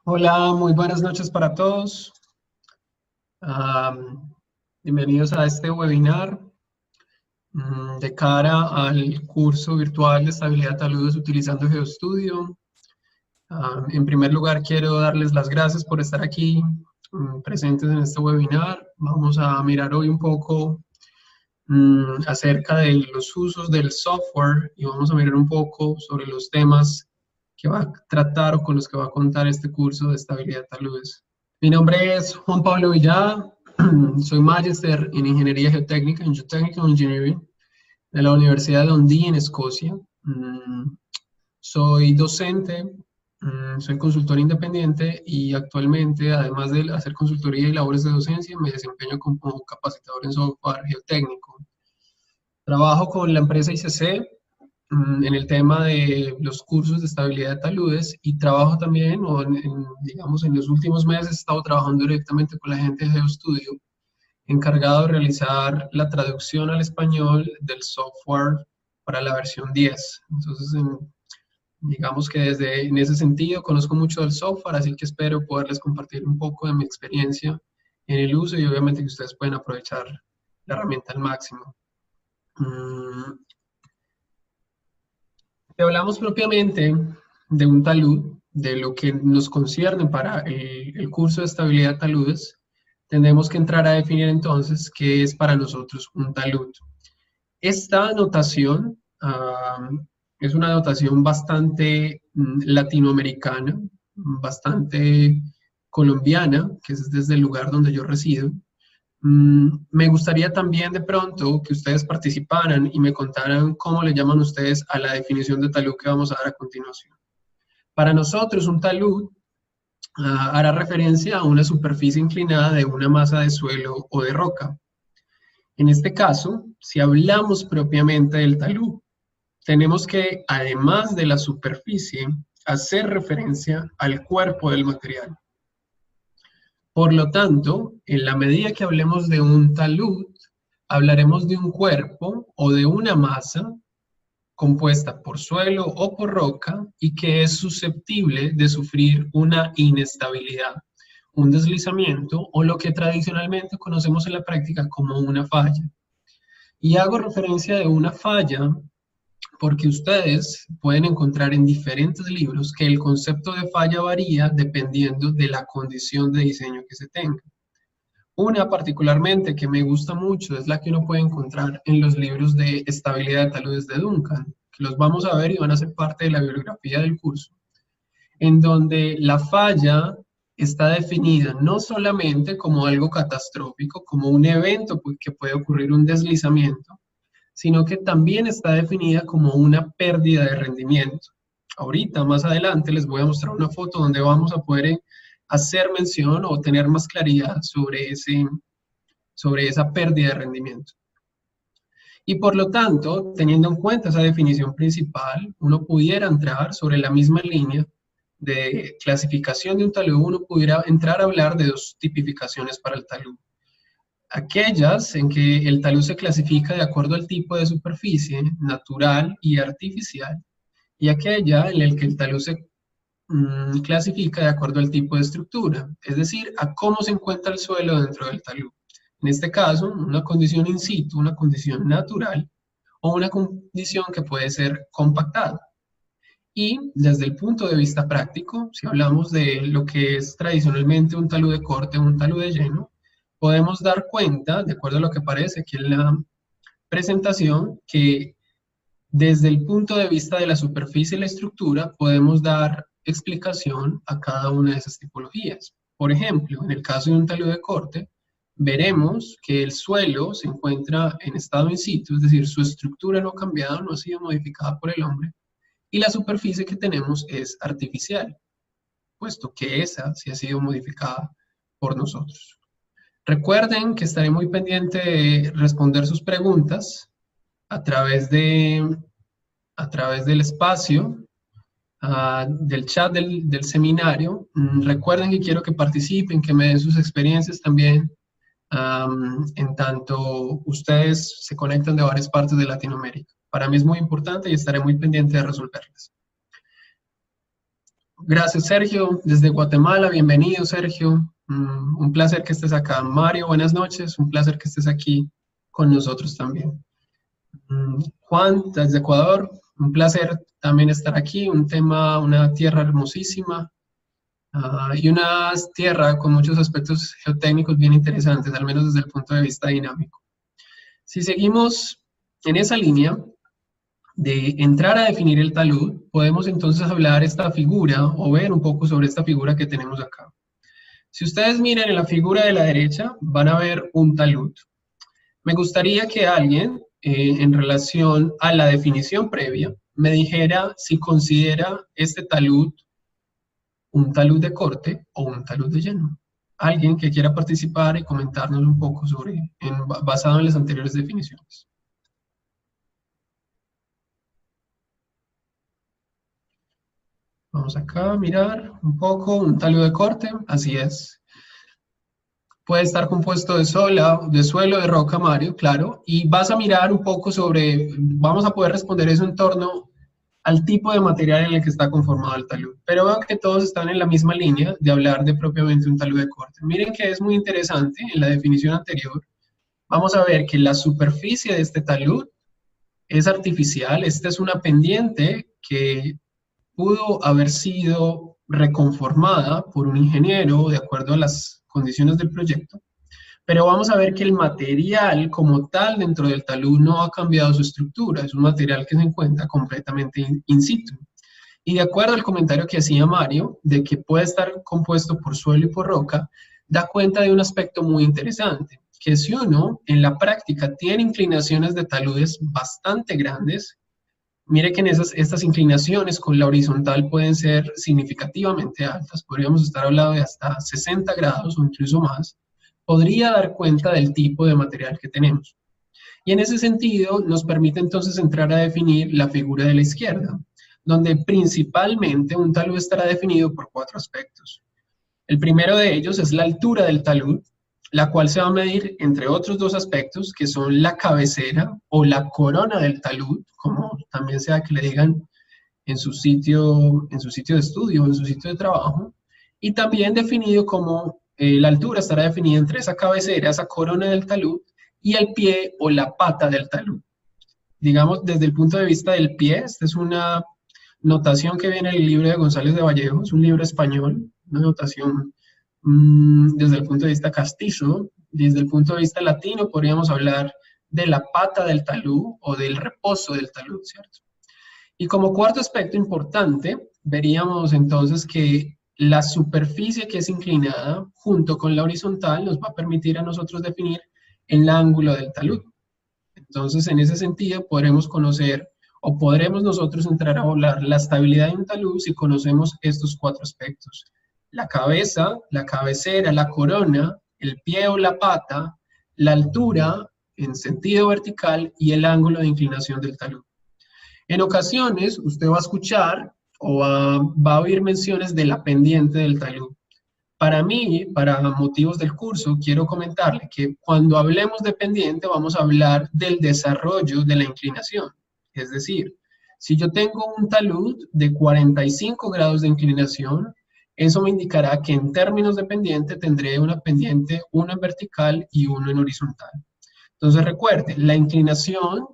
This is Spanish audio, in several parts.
Hola, muy buenas noches para todos. Am, Bienvenidos a este webinar de cara al curso virtual de estabilidad taludes utilizando GeoStudio. En primer lugar, quiero darles las gracias por estar aquí presentes en este webinar. Vamos a mirar hoy un poco acerca de los usos del software y vamos a mirar un poco sobre los temas que va a tratar o con los que va a contar este curso de estabilidad taludes. Mi nombre es Juan Pablo Villada, soy Magister en Ingeniería Geotécnica, en Geotechnical Engineering, de la Universidad de Dundee en Escocia. Soy docente, soy consultor independiente y actualmente, además de hacer consultoría y labores de docencia, me desempeño como capacitador en software geotécnico. Trabajo con la empresa ICC en el tema de los cursos de estabilidad de taludes y trabajo también, digamos, en los últimos meses he estado trabajando directamente con la gente de GeoStudio, encargado de realizar la traducción al español del software para la versión 10. Entonces, digamos que en ese sentido conozco mucho del software, así que espero poderles compartir un poco de mi experiencia en el uso y obviamente que ustedes pueden aprovechar la herramienta al máximo. Si hablamos propiamente de un talud, de lo que nos concierne para el curso de estabilidad taludes, tendremos que entrar a definir entonces qué es para nosotros un talud. Esta notación es una notación bastante latinoamericana, bastante colombiana, que es desde el lugar donde yo resido. Me gustaría también de pronto que ustedes participaran y me contaran cómo le llaman ustedes a la definición de talud que vamos a dar a continuación. Para nosotros, un talud hará referencia a una superficie inclinada de una masa de suelo o de roca. En este caso, si hablamos propiamente del talud, tenemos que, además de la superficie, hacer referencia al cuerpo del material. Por lo tanto, en la medida que hablemos de un talud, hablaremos de un cuerpo o de una masa compuesta por suelo o por roca y que es susceptible de sufrir una inestabilidad, un deslizamiento o lo que tradicionalmente conocemos en la práctica como una falla. Y hago referencia de una falla porque ustedes pueden encontrar en diferentes libros que el concepto de falla varía dependiendo de la condición de diseño que se tenga. Una particularmente que me gusta mucho es la que uno puede encontrar en los libros de estabilidad de taludes de Duncan, que los vamos a ver y van a ser parte de la bibliografía del curso, en donde la falla está definida no solamente como algo catastrófico, como un evento que puede ocurrir un deslizamiento, sino que también está definida como una pérdida de rendimiento. Ahorita, más adelante, les voy a mostrar una foto donde vamos a poder hacer mención o tener más claridad sobre esa pérdida de rendimiento. Y por lo tanto, teniendo en cuenta esa definición principal, uno pudiera entrar sobre la misma línea de clasificación de un talud, uno pudiera entrar a hablar de dos tipificaciones para el talud. Aquellas en que el talud se clasifica de acuerdo al tipo de superficie, natural y artificial, y aquella en la que el talud se clasifica de acuerdo al tipo de estructura, es decir, a cómo se encuentra el suelo dentro del talud. En este caso, una condición in situ, una condición natural, o una condición que puede ser compactada. Y desde el punto de vista práctico, si hablamos de lo que es tradicionalmente un talud de corte o un talud de lleno, podemos dar cuenta, de acuerdo a lo que aparece aquí en la presentación, que desde el punto de vista de la superficie y la estructura, podemos dar explicación a cada una de esas tipologías. Por ejemplo, en el caso de un talud de corte, veremos que el suelo se encuentra en estado in situ, es decir, su estructura no ha cambiado, no ha sido modificada por el hombre, y la superficie que tenemos es artificial, puesto que esa sí ha sido modificada por nosotros. Recuerden que estaré muy pendiente de responder sus preguntas a través del espacio del chat del seminario. Recuerden que quiero que participen, que me den sus experiencias también, en tanto ustedes se conectan de varias partes de Latinoamérica. Para mí es muy importante y estaré muy pendiente de resolverlas. Gracias, Sergio, desde Guatemala. Bienvenido, Sergio. Un placer que estés acá. Mario, buenas noches. Un placer que estés aquí con nosotros también. Juan, desde Ecuador. Un placer también estar aquí. Un tema, una tierra hermosísima. Y una tierra con muchos aspectos geotécnicos bien interesantes, al menos desde el punto de vista dinámico. Si seguimos en esa línea de entrar a definir el talud, podemos entonces hablar esta figura o ver un poco sobre esta figura que tenemos acá. Si ustedes miran en la figura de la derecha, van a ver un talud. Me gustaría que alguien, en relación a la definición previa, me dijera si considera este talud un talud de corte o un talud de lleno. Alguien que quiera participar y comentarnos un poco sobre, basado en las anteriores definiciones. Vamos acá a mirar un poco, un talud de corte, así es. Puede estar compuesto de suelo, de roca, Mario, claro, y vas a mirar un poco sobre, vamos a poder responder eso en torno al tipo de material en el que está conformado el talud. Pero veo que todos están en la misma línea de hablar de propiamente un talud de corte. Miren que es muy interesante, en la definición anterior, vamos a ver que la superficie de este talud es artificial, esta es una pendiente que pudo haber sido reconformada por un ingeniero de acuerdo a las condiciones del proyecto, pero vamos a ver que el material como tal dentro del talud no ha cambiado su estructura, es un material que se encuentra completamente in situ. Y de acuerdo al comentario que hacía Mario, de que puede estar compuesto por suelo y por roca, da cuenta de un aspecto muy interesante, que si uno en la práctica tiene inclinaciones de taludes bastante grandes, mire que en estas inclinaciones con la horizontal pueden ser significativamente altas, podríamos estar hablando de hasta 60 grados o incluso más, podría dar cuenta del tipo de material que tenemos. Y en ese sentido nos permite entonces entrar a definir la figura de la izquierda, donde principalmente un talud estará definido por 4 aspectos. El primero de ellos es la altura del talud, la cual se va a medir entre otros 2 aspectos, que son la cabecera o la corona del talud, como también sea que le digan en su sitio de estudio, en su sitio de trabajo, y también definido como la altura estará definida entre esa cabecera, esa corona del talud, y el pie o la pata del talud. Digamos, desde el punto de vista del pie, esta es una notación que viene en el libro de González de Vallejo, es un libro español, una notación desde el punto de vista castizo, desde el punto de vista latino podríamos hablar de la pata del talud o del reposo del talud, ¿cierto? Y como cuarto aspecto importante, veríamos entonces que la superficie que es inclinada junto con la horizontal nos va a permitir a nosotros definir el ángulo del talud. Entonces, en ese sentido, podremos conocer o podremos nosotros entrar a hablar la estabilidad de un talud si conocemos estos 4 aspectos. La cabeza, la cabecera, la corona, el pie o la pata, la altura en sentido vertical y el ángulo de inclinación del talud. En ocasiones, usted va a escuchar o va a oír menciones de la pendiente del talud. Para mí, para motivos del curso, quiero comentarle que cuando hablemos de pendiente vamos a hablar del desarrollo de la inclinación. Es decir, si yo tengo un talud de 45 grados de inclinación, eso me indicará que en términos de pendiente tendré una pendiente, uno en vertical y uno en horizontal. Entonces recuerde, la inclinación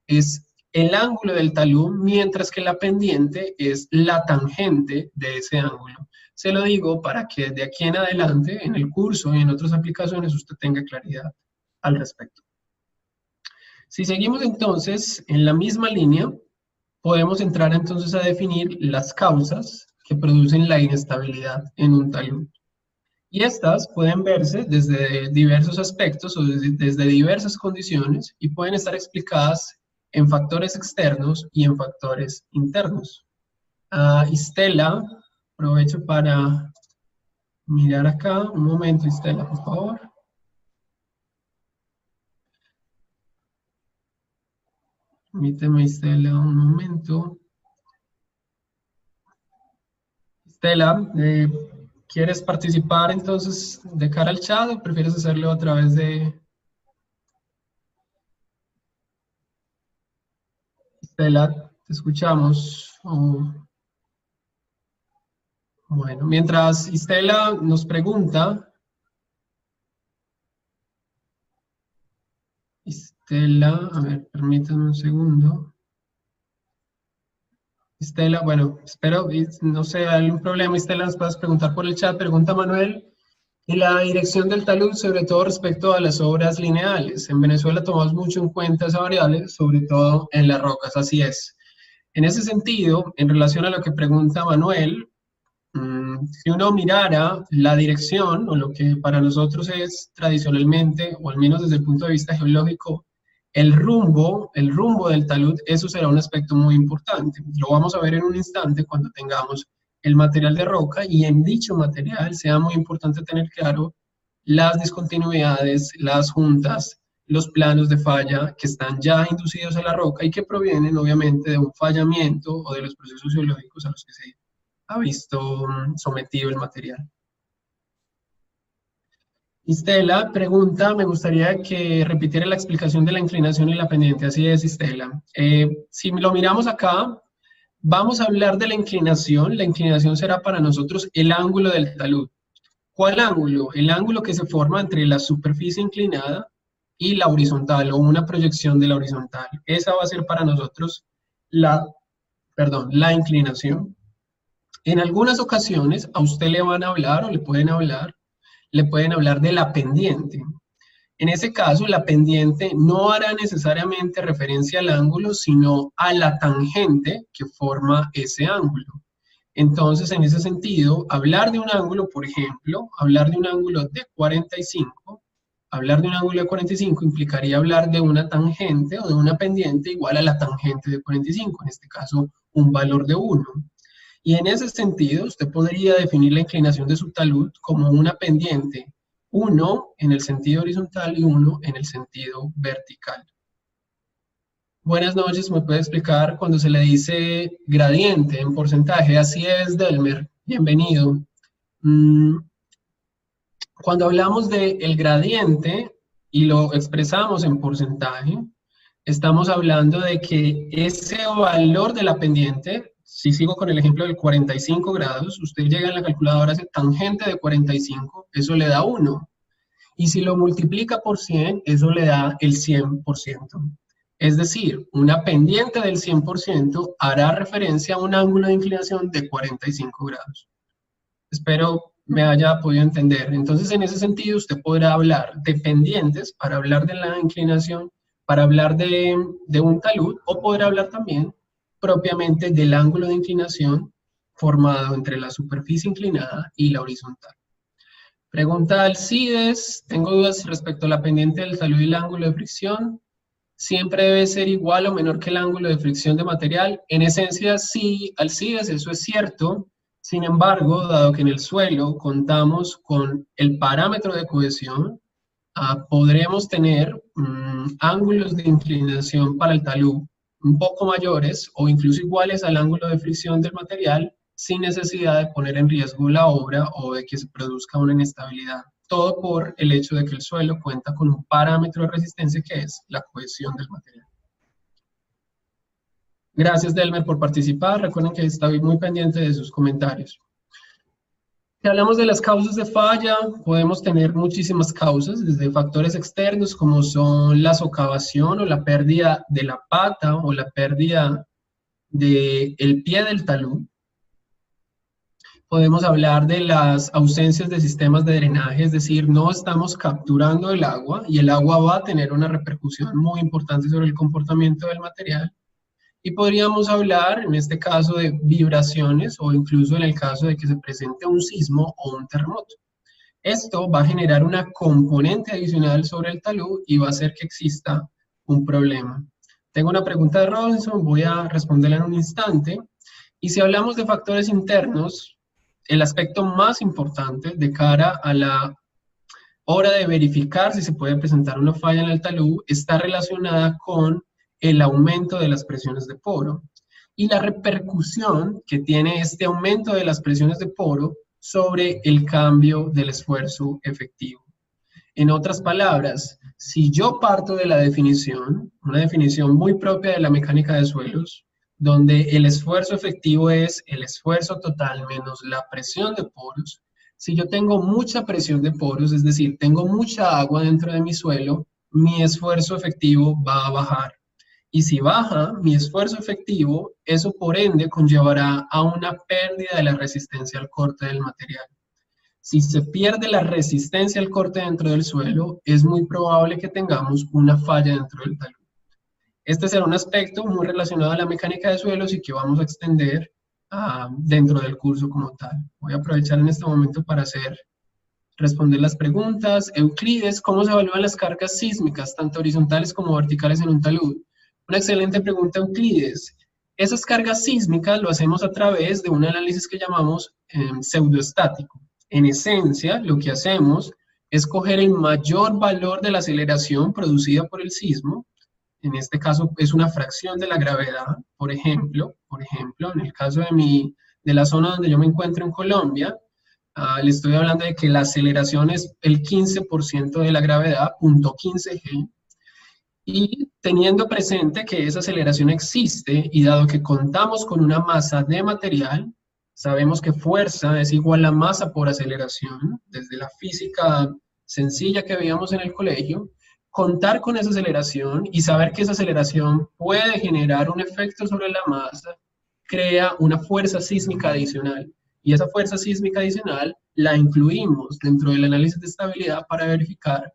es el ángulo del talud, mientras que la pendiente es la tangente de ese ángulo. Se lo digo para que de aquí en adelante, en el curso y en otras aplicaciones, usted tenga claridad al respecto. Si seguimos entonces en la misma línea, podemos entrar entonces a definir las causas que producen la inestabilidad en un talud. Y estas pueden verse desde diversos aspectos o desde diversas condiciones y pueden estar explicadas en factores externos y en factores internos. Estela, aprovecho para mirar acá. Un momento, Estela, por favor. Permíteme, Estela, un momento. Estela, ¿quieres participar entonces de cara al chat o prefieres hacerlo a través de... Estela, te escuchamos. Bueno, mientras Estela nos pregunta, Estela, a ver, permítanme un segundo. Estela, bueno, espero, no sé, hay algún problema, Estela, nos puedes preguntar por el chat, pregunta Manuel. Y la dirección del talud, sobre todo respecto a las obras lineales. En Venezuela tomamos mucho en cuenta esa variable, sobre todo en las rocas, así es. En ese sentido, en relación a lo que pregunta Manuel, si uno mirara la dirección, o lo que para nosotros es tradicionalmente, o al menos desde el punto de vista geológico, el rumbo del talud, eso será un aspecto muy importante. Lo vamos a ver en un instante cuando tengamos el material de roca, y en dicho material sea muy importante tener claro las discontinuidades, las juntas, los planos de falla que están ya inducidos a la roca y que provienen obviamente de un fallamiento o de los procesos geológicos a los que se ha visto sometido el material. Estela pregunta, me gustaría que repitiera la explicación de la inclinación y la pendiente. Así es, Estela. Si lo miramos acá, vamos a hablar de la inclinación. La inclinación será para nosotros el ángulo del talud. ¿Cuál ángulo? El ángulo que se forma entre la superficie inclinada y la horizontal, o una proyección de la horizontal. Esa va a ser para nosotros la inclinación. En algunas ocasiones a usted le van a hablar o le pueden hablar de la pendiente. En ese caso, la pendiente no hará necesariamente referencia al ángulo, sino a la tangente que forma ese ángulo. Entonces, en ese sentido, hablar de un ángulo, por ejemplo, hablar de un ángulo de 45, hablar de un ángulo de 45 implicaría hablar de una tangente o de una pendiente igual a la tangente de 45, en este caso, un valor de 1. Y en ese sentido, usted podría definir la inclinación de su talud como una pendiente, 1 en el sentido horizontal y 1 en el sentido vertical. Buenas noches, ¿me puede explicar cuando se le dice gradiente en porcentaje? Así es, Delmer, bienvenido. Cuando hablamos del gradiente y lo expresamos en porcentaje, estamos hablando de que ese valor de la pendiente, si sigo con el ejemplo del 45 grados, usted llega en la calculadora, hace tangente de 45, eso le da 1. Y si lo multiplica por 100, eso le da el 100%. Es decir, una pendiente del 100% hará referencia a un ángulo de inclinación de 45 grados. Espero me haya podido entender. Entonces, en ese sentido, usted podrá hablar de pendientes para hablar de la inclinación, para hablar de un talud, o podrá hablar también propiamente del ángulo de inclinación formado entre la superficie inclinada y la horizontal. Pregunta Alcides, tengo dudas respecto a la pendiente del talud y el ángulo de fricción. ¿Siempre debe ser igual o menor que el ángulo de fricción de material? En esencia, sí, Alcides, eso es cierto. Sin embargo, dado que en el suelo contamos con el parámetro de cohesión, podremos tener ángulos de inclinación para el talud un poco mayores o incluso iguales al ángulo de fricción del material, sin necesidad de poner en riesgo la obra o de que se produzca una inestabilidad. Todo por el hecho de que el suelo cuenta con un parámetro de resistencia que es la cohesión del material. Gracias, Delmer, por participar. Recuerden que estoy muy pendiente de sus comentarios. Si hablamos de las causas de falla, podemos tener muchísimas causas, desde factores externos como son la socavación o la pérdida de la pata o la pérdida del pie del talud. Podemos hablar de las ausencias de sistemas de drenaje, es decir, no estamos capturando el agua y el agua va a tener una repercusión muy importante sobre el comportamiento del material. Y podríamos hablar, en este caso, de vibraciones o incluso en el caso de que se presente un sismo o un terremoto. Esto va a generar una componente adicional sobre el talud y va a hacer que exista un problema. Tengo una pregunta de Robinson, voy a responderla en un instante. Y si hablamos de factores internos, el aspecto más importante de cara a la hora de verificar si se puede presentar una falla en el talud está relacionada con el aumento de las presiones de poro y la repercusión que tiene este aumento de las presiones de poro sobre el cambio del esfuerzo efectivo. En otras palabras, si yo parto de la definición, una definición muy propia de la mecánica de suelos, donde el esfuerzo efectivo es el esfuerzo total menos la presión de poros. Si yo tengo mucha presión de poros, es decir, tengo mucha agua dentro de mi suelo, mi esfuerzo efectivo va a bajar. Y si baja mi esfuerzo efectivo, eso por ende conllevará a una pérdida de la resistencia al corte del material. Si se pierde la resistencia al corte dentro del suelo, es muy probable que tengamos una falla dentro del talud. Este será un aspecto muy relacionado a la mecánica de suelos y que vamos a extender dentro del curso como tal. Voy a aprovechar en este momento para responder las preguntas. Euclides, ¿cómo se evalúan las cargas sísmicas, tanto horizontales como verticales en un talud? Una excelente pregunta, Euclides. Esas cargas sísmicas lo hacemos a través de un análisis que llamamos pseudoestático. En esencia, lo que hacemos es coger el mayor valor de la aceleración producida por el sismo. En este caso es una fracción de la gravedad. Por ejemplo, en el caso de la zona donde yo me encuentro en Colombia, le estoy hablando de que la aceleración es el 15% de la gravedad, 0.15 g. Y teniendo presente que esa aceleración existe y dado que contamos con una masa de material, sabemos que fuerza es igual a masa por aceleración, desde la física sencilla que veíamos en el colegio, contar con esa aceleración y saber que esa aceleración puede generar un efecto sobre la masa, crea una fuerza sísmica adicional. Y esa fuerza sísmica adicional la incluimos dentro del análisis de estabilidad para verificar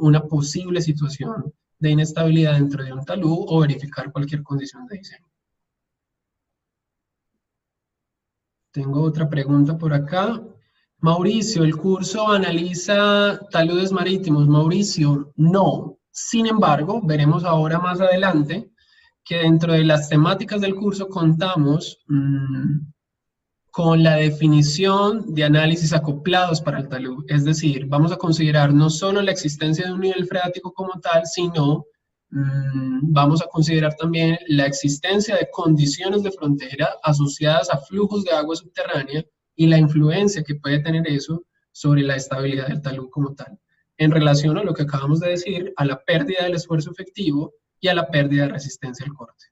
una posible situación de inestabilidad dentro de un talud o verificar cualquier condición de diseño. Tengo otra pregunta por acá. Mauricio, ¿el curso analiza taludes marítimos? Mauricio, no. Sin embargo, veremos ahora más adelante que dentro de las temáticas del curso contamos con la definición de análisis acoplados para el talud. Es decir, vamos a considerar no solo la existencia de un nivel freático como tal, sino vamos a considerar también la existencia de condiciones de frontera asociadas a flujos de agua subterránea y la influencia que puede tener eso sobre la estabilidad del talud como tal, en relación a lo que acabamos de decir, a la pérdida del esfuerzo efectivo y a la pérdida de resistencia al corte.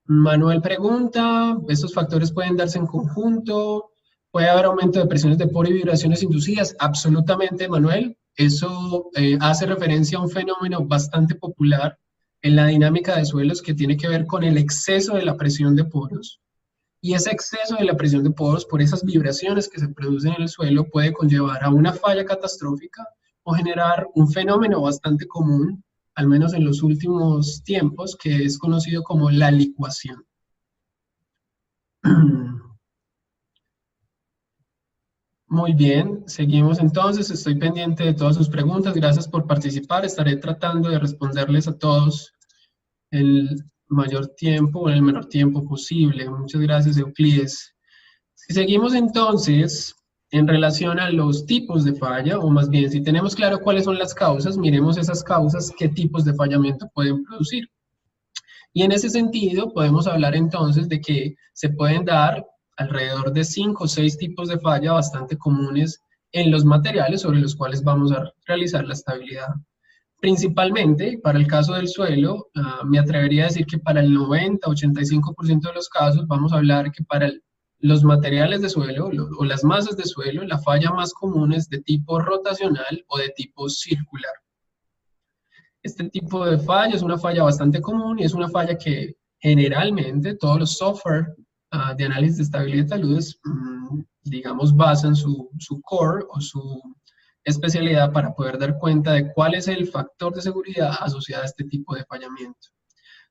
Manuel pregunta, ¿estos factores pueden darse en conjunto? ¿Puede haber aumento de presiones de poro y vibraciones inducidas? Absolutamente, Manuel. Eso hace referencia a un fenómeno bastante popular en la dinámica de suelos que tiene que ver con el exceso de la presión de poros. Y ese exceso de la presión de poros, por esas vibraciones que se producen en el suelo, puede conllevar a una falla catastrófica o generar un fenómeno bastante común, al menos en los últimos tiempos, que es conocido como la licuación. Muy bien, seguimos entonces, estoy pendiente de todas sus preguntas, gracias por participar, estaré tratando de responderles a todos el mayor tiempo o en el menor tiempo posible. Muchas gracias, Euclides. Si seguimos entonces en relación a los tipos de falla, o más bien, si tenemos claro cuáles son las causas, miremos esas causas, qué tipos de fallamiento pueden producir. Y en ese sentido, podemos hablar entonces de que se pueden dar alrededor de 5 o 6 tipos de falla bastante comunes en los materiales sobre los cuales vamos a realizar la estabilidad. Principalmente, para el caso del suelo, me atrevería a decir que para el 90-85% de los casos vamos a hablar que para los materiales de suelo o las masas de suelo, la falla más común es de tipo rotacional o de tipo circular. Este tipo de falla es una falla bastante común y es una falla que generalmente todos los software de análisis de estabilidad de taludes, digamos, basan su core o su especialidad para poder dar cuenta de cuál es el factor de seguridad asociado a este tipo de fallamiento.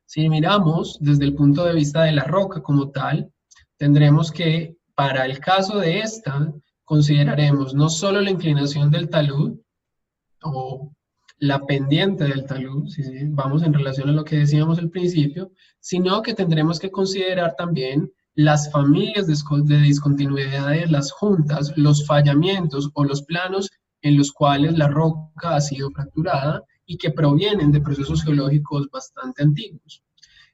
Si miramos desde el punto de vista de la roca como tal, tendremos que para el caso de esta, consideraremos no solo la inclinación del talud o la pendiente del talud, si vamos en relación a lo que decíamos al principio, sino que tendremos que considerar también las familias de discontinuidades, las juntas, los fallamientos o los planos en los cuales la roca ha sido fracturada y que provienen de procesos geológicos bastante antiguos.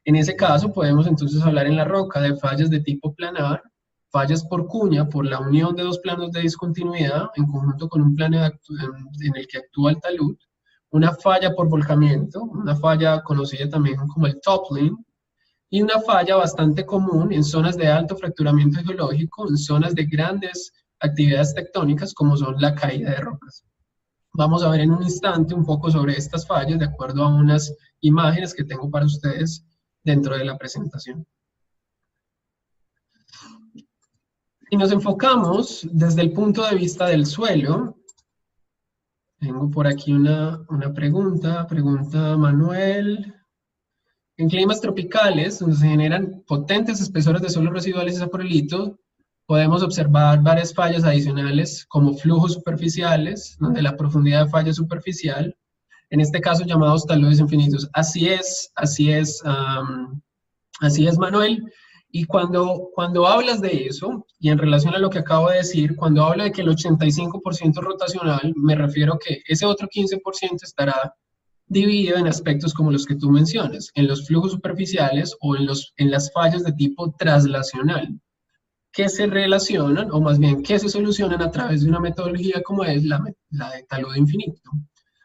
En ese caso podemos entonces hablar en la roca de fallas de tipo planar, fallas por cuña, por la unión de dos planos de discontinuidad en conjunto con un plano en el que actúa el talud, una falla por volcamiento, una falla conocida también como el toppling, y una falla bastante común en zonas de alto fracturamiento geológico, en zonas de grandes actividades tectónicas como son la caída de rocas. Vamos a ver en un instante un poco sobre estas fallas de acuerdo a unas imágenes que tengo para ustedes dentro de la presentación. Si nos enfocamos desde el punto de vista del suelo, tengo por aquí una pregunta Manuel. En climas tropicales, donde se generan potentes espesores de suelos residuales y saprolito, podemos observar varias fallas adicionales como flujos superficiales, donde la profundidad de falla es superficial, en este caso llamados taludes infinitos. Así es, Manuel. Y cuando hablas de eso, y en relación a lo que acabo de decir, cuando hablo de que el 85% rotacional, me refiero que ese otro 15% estará dividido en aspectos como los que tú mencionas, en los flujos superficiales o en las fallas de tipo traslacional, que se relacionan, o más bien que se solucionan a través de una metodología como es la de talude infinito.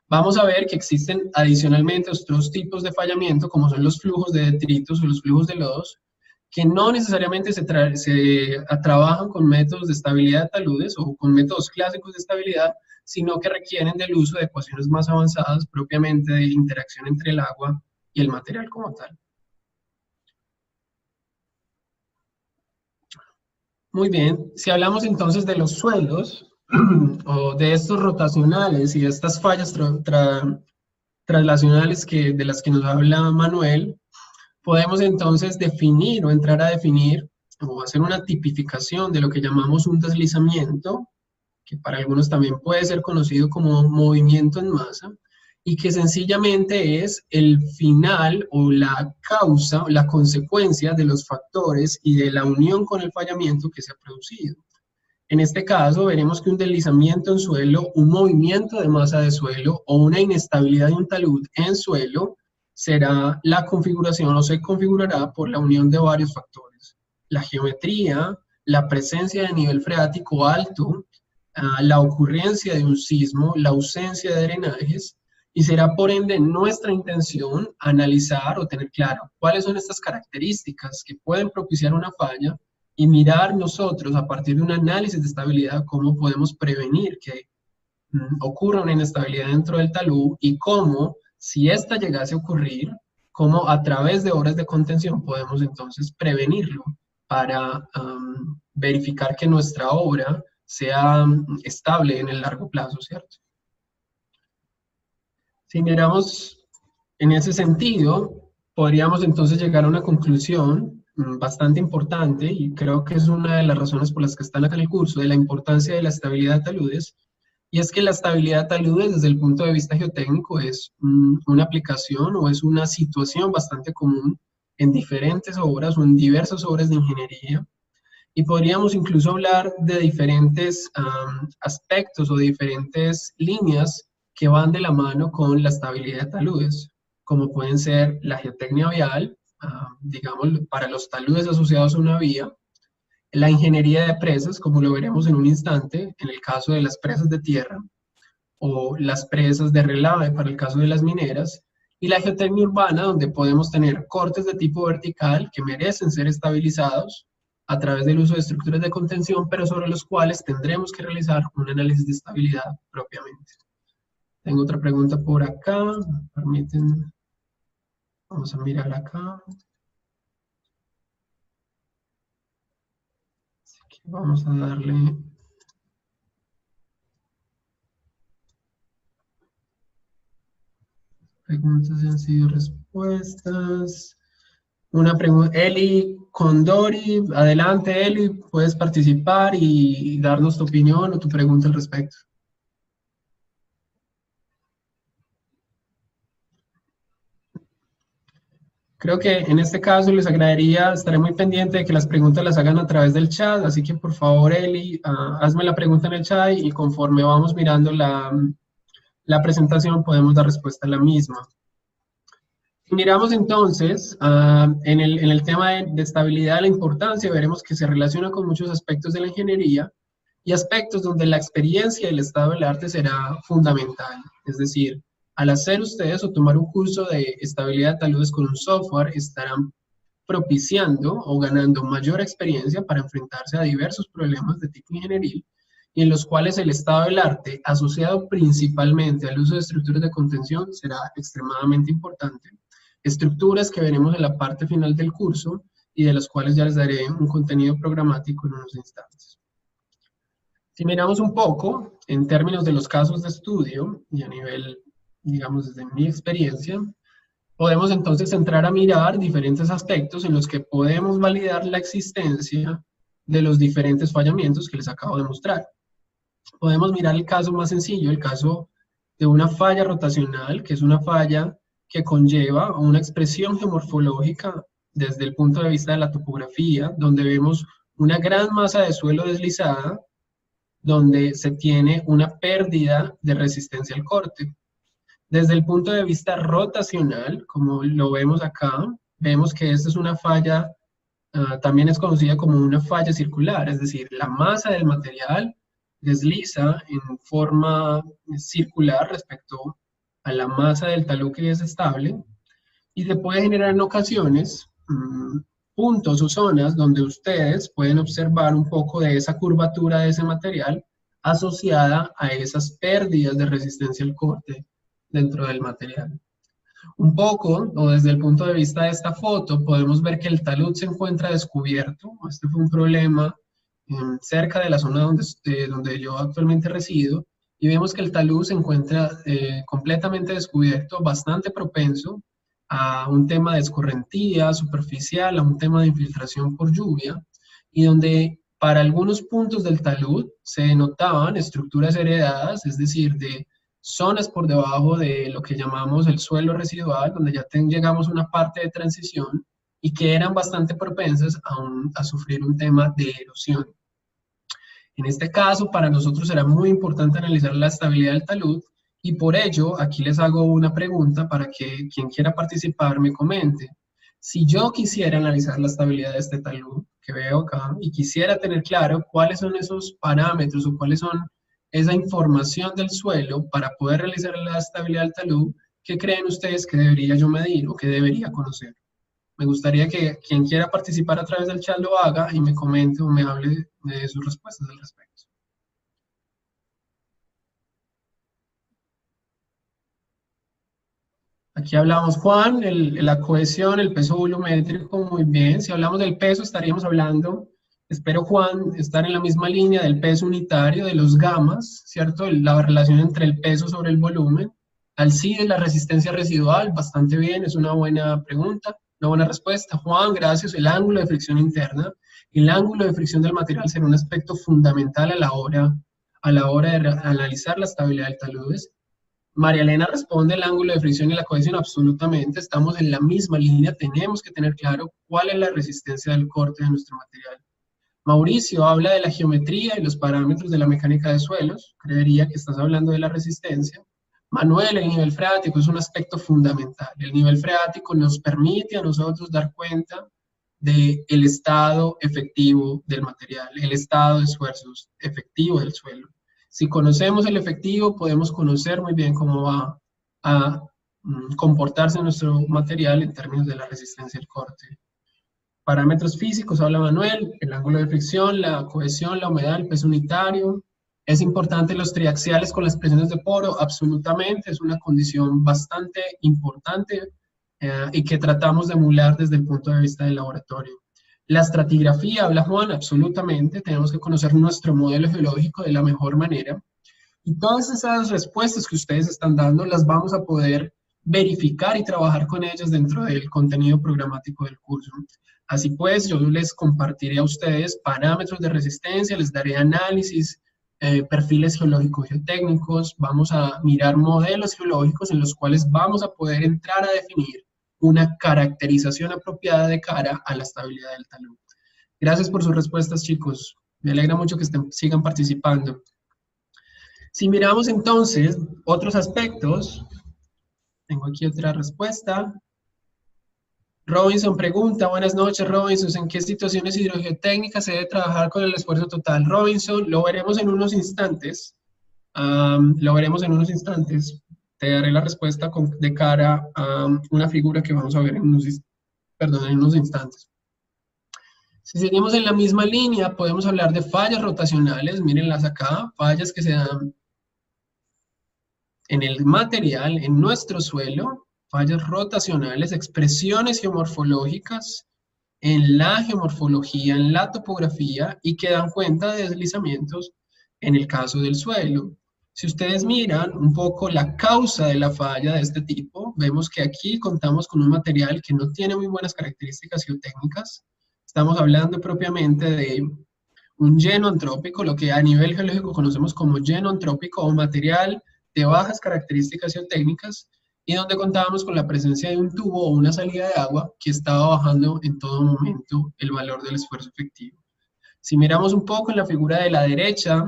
Vamos a ver que existen adicionalmente otros tipos de fallamiento, como son los flujos de detritos o los flujos de lodos, que no necesariamente se trabajan con métodos de estabilidad de taludes o con métodos clásicos de estabilidad, sino que requieren del uso de ecuaciones más avanzadas propiamente de interacción entre el agua y el material como tal. Muy bien, si hablamos entonces de los suelos, o de estos rotacionales y de estas fallas traslacionales de las que nos habla Manuel, podemos entonces definir o entrar a definir o hacer una tipificación de lo que llamamos un deslizamiento, que para algunos también puede ser conocido como movimiento en masa, y que sencillamente es el final o la causa o la consecuencia de los factores y de la unión con el fallamiento que se ha producido. En este caso veremos que un deslizamiento en suelo, un movimiento de masa de suelo o una inestabilidad de un talud en suelo será la configuración o se configurará por la unión de varios factores. La geometría, la presencia de nivel freático alto, la ocurrencia de un sismo, la ausencia de drenajes, y será por ende nuestra intención analizar o tener claro cuáles son estas características que pueden propiciar una falla y mirar nosotros a partir de un análisis de estabilidad cómo podemos prevenir que ocurra una inestabilidad dentro del talud y cómo, si esta llegase a ocurrir, cómo a través de obras de contención podemos entonces prevenirlo para verificar que nuestra obra sea estable en el largo plazo, ¿cierto? Si miramos en ese sentido, podríamos entonces llegar a una conclusión bastante importante, y creo que es una de las razones por las que están acá en el curso, de la importancia de la estabilidad de taludes, y es que la estabilidad de taludes desde el punto de vista geotécnico es una aplicación o es una situación bastante común en diferentes obras o en diversas obras de ingeniería, y podríamos incluso hablar de diferentes aspectos o diferentes líneas que van de la mano con la estabilidad de taludes, como pueden ser la geotecnia vial, digamos, para los taludes asociados a una vía, la ingeniería de presas, como lo veremos en un instante, en el caso de las presas de tierra, o las presas de relave para el caso de las mineras, y la geotecnia urbana, donde podemos tener cortes de tipo vertical que merecen ser estabilizados a través del uso de estructuras de contención, pero sobre los cuales tendremos que realizar un análisis de estabilidad propiamente. Tengo otra pregunta por acá, permiten, vamos a mirar acá. Así que vamos a darle preguntas y han sido respuestas. Una pregunta, Eli Condori, adelante Eli, puedes participar y darnos tu opinión o tu pregunta al respecto. Creo que en este caso les agradaría, estaré muy pendiente de que las preguntas las hagan a través del chat, así que por favor Eli, hazme la pregunta en el chat y conforme vamos mirando la presentación podemos dar respuesta a la misma. Si miramos entonces en el tema de estabilidad, la importancia, veremos que se relaciona con muchos aspectos de la ingeniería y aspectos donde la experiencia y el estado del arte será fundamental. Es decir, al hacer ustedes o tomar un curso de estabilidad de taludes con un software, estarán propiciando o ganando mayor experiencia para enfrentarse a diversos problemas de tipo ingenieril, y en los cuales el estado del arte, asociado principalmente al uso de estructuras de contención, será extremadamente importante. Estructuras que veremos en la parte final del curso y de las cuales ya les daré un contenido programático en unos instantes. Si miramos un poco en términos de los casos de estudio y a nivel, digamos, desde mi experiencia, podemos entonces entrar a mirar diferentes aspectos en los que podemos validar la existencia de los diferentes fallamientos que les acabo de mostrar. Podemos mirar el caso más sencillo, el caso de una falla rotacional, que es una falla que conlleva una expresión geomorfológica desde el punto de vista de la topografía, donde vemos una gran masa de suelo deslizada, donde se tiene una pérdida de resistencia al corte. Desde el punto de vista rotacional, como lo vemos acá, vemos que esta es una falla, también es conocida como una falla circular, es decir, la masa del material desliza en forma circular respecto a la masa del talud que es estable, y se puede generar en ocasiones puntos o zonas donde ustedes pueden observar un poco de esa curvatura de ese material asociada a esas pérdidas de resistencia al corte dentro del material. Un poco, o desde el punto de vista de esta foto, podemos ver que el talud se encuentra descubierto. Este fue un problema cerca de la zona donde yo actualmente resido, y vemos que el talud se encuentra completamente descubierto, bastante propenso a un tema de escorrentía superficial, a un tema de infiltración por lluvia, y donde para algunos puntos del talud se notaban estructuras heredadas, es decir, de zonas por debajo de lo que llamamos el suelo residual, donde ya llegamos a una parte de transición y que eran bastante propensas a sufrir un tema de erosión. En este caso, para nosotros será muy importante analizar la estabilidad del talud, y por ello, aquí les hago una pregunta para que quien quiera participar me comente. Si yo quisiera analizar la estabilidad de este talud que veo acá, y quisiera tener claro cuáles son esos parámetros o cuáles son esa información del suelo para poder realizar la estabilidad del talud, ¿qué creen ustedes que debería yo medir o que debería conocer? Me gustaría que quien quiera participar a través del chat lo haga y me comente o me hable de sus respuestas al respecto. Aquí hablamos, Juan, la cohesión, el peso volumétrico, muy bien. Si hablamos del peso, estaríamos hablando, espero, Juan, estar en la misma línea del peso unitario, de los gamas, ¿cierto? La relación entre el peso sobre el volumen. Alcides, la resistencia residual, bastante bien, es una buena pregunta, una buena respuesta. Juan, gracias. El ángulo de fricción interna. El ángulo de fricción del material será un aspecto fundamental a la hora de analizar la estabilidad del taludes. María Elena responde: el ángulo de fricción y la cohesión, absolutamente, estamos en la misma línea, tenemos que tener claro cuál es la resistencia del corte de nuestro material. Mauricio habla de la geometría y los parámetros de la mecánica de suelos, creería que estás hablando de la resistencia. Manuel, el nivel freático es un aspecto fundamental. El nivel freático nos permite a nosotros dar cuenta del estado efectivo del material, el estado de esfuerzos efectivo del suelo. Si conocemos el efectivo, podemos conocer muy bien cómo va a comportarse nuestro material en términos de la resistencia al corte. Parámetros físicos, habla Manuel, el ángulo de fricción, la cohesión, la humedad, el peso unitario. ¿Es importante los triaxiales con las presiones de poro? Absolutamente, es una condición bastante importante y que tratamos de emular desde el punto de vista del laboratorio. La estratigrafía, habla Juan, absolutamente, tenemos que conocer nuestro modelo geológico de la mejor manera, y todas esas respuestas que ustedes están dando las vamos a poder verificar y trabajar con ellas dentro del contenido programático del curso. Así pues, yo les compartiré a ustedes parámetros de resistencia, les daré análisis, perfiles geológicos geotécnicos, vamos a mirar modelos geológicos en los cuales vamos a poder entrar a definir una caracterización apropiada de cara a la estabilidad del talud. Gracias por sus respuestas, chicos. Me alegra mucho que sigan participando. Si miramos entonces otros aspectos, tengo aquí otra respuesta. Robinson pregunta, buenas noches Robinson, ¿en qué situaciones hidrogeotécnicas se debe trabajar con el esfuerzo total? Robinson, lo veremos en unos instantes. Te daré la respuesta de cara a una figura que vamos a ver en unos instantes. perdón, en unos instantes. Si seguimos en la misma línea, podemos hablar de fallas rotacionales, mírenlas acá, fallas que se dan en el material, en nuestro suelo, fallas rotacionales, expresiones geomorfológicas en la geomorfología, en la topografía y que dan cuenta de deslizamientos en el caso del suelo. Si ustedes miran un poco la causa de la falla de este tipo, vemos que aquí contamos con un material que no tiene muy buenas características geotécnicas. Estamos hablando propiamente de un lleno antrópico, lo que a nivel geológico conocemos como lleno antrópico o material de bajas características geotécnicas y donde contábamos con la presencia de un tubo o una salida de agua que estaba bajando en todo momento el valor del esfuerzo efectivo. Si miramos un poco en la figura de la derecha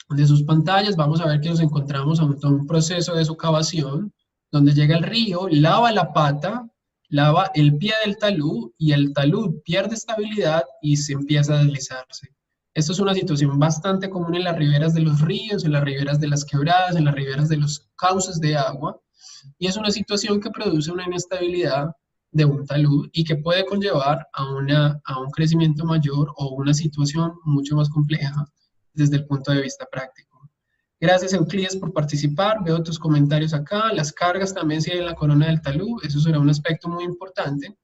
de sus pantallas, vamos a ver que nos encontramos ante un proceso de socavación donde llega el río, lava la pata, lava el pie del talud y el talud pierde estabilidad y se empieza a deslizarse. Esto es una situación bastante común en las riberas de los ríos, en las riberas de las quebradas, en las riberas de los cauces de agua, y es una situación que produce una inestabilidad de un talud y que puede conllevar a un crecimiento mayor o una situación mucho más compleja desde el punto de vista práctico. Gracias, Euclides, por participar. Veo tus comentarios acá. Las cargas también siguen en la corona del talud. Eso será un aspecto muy importante.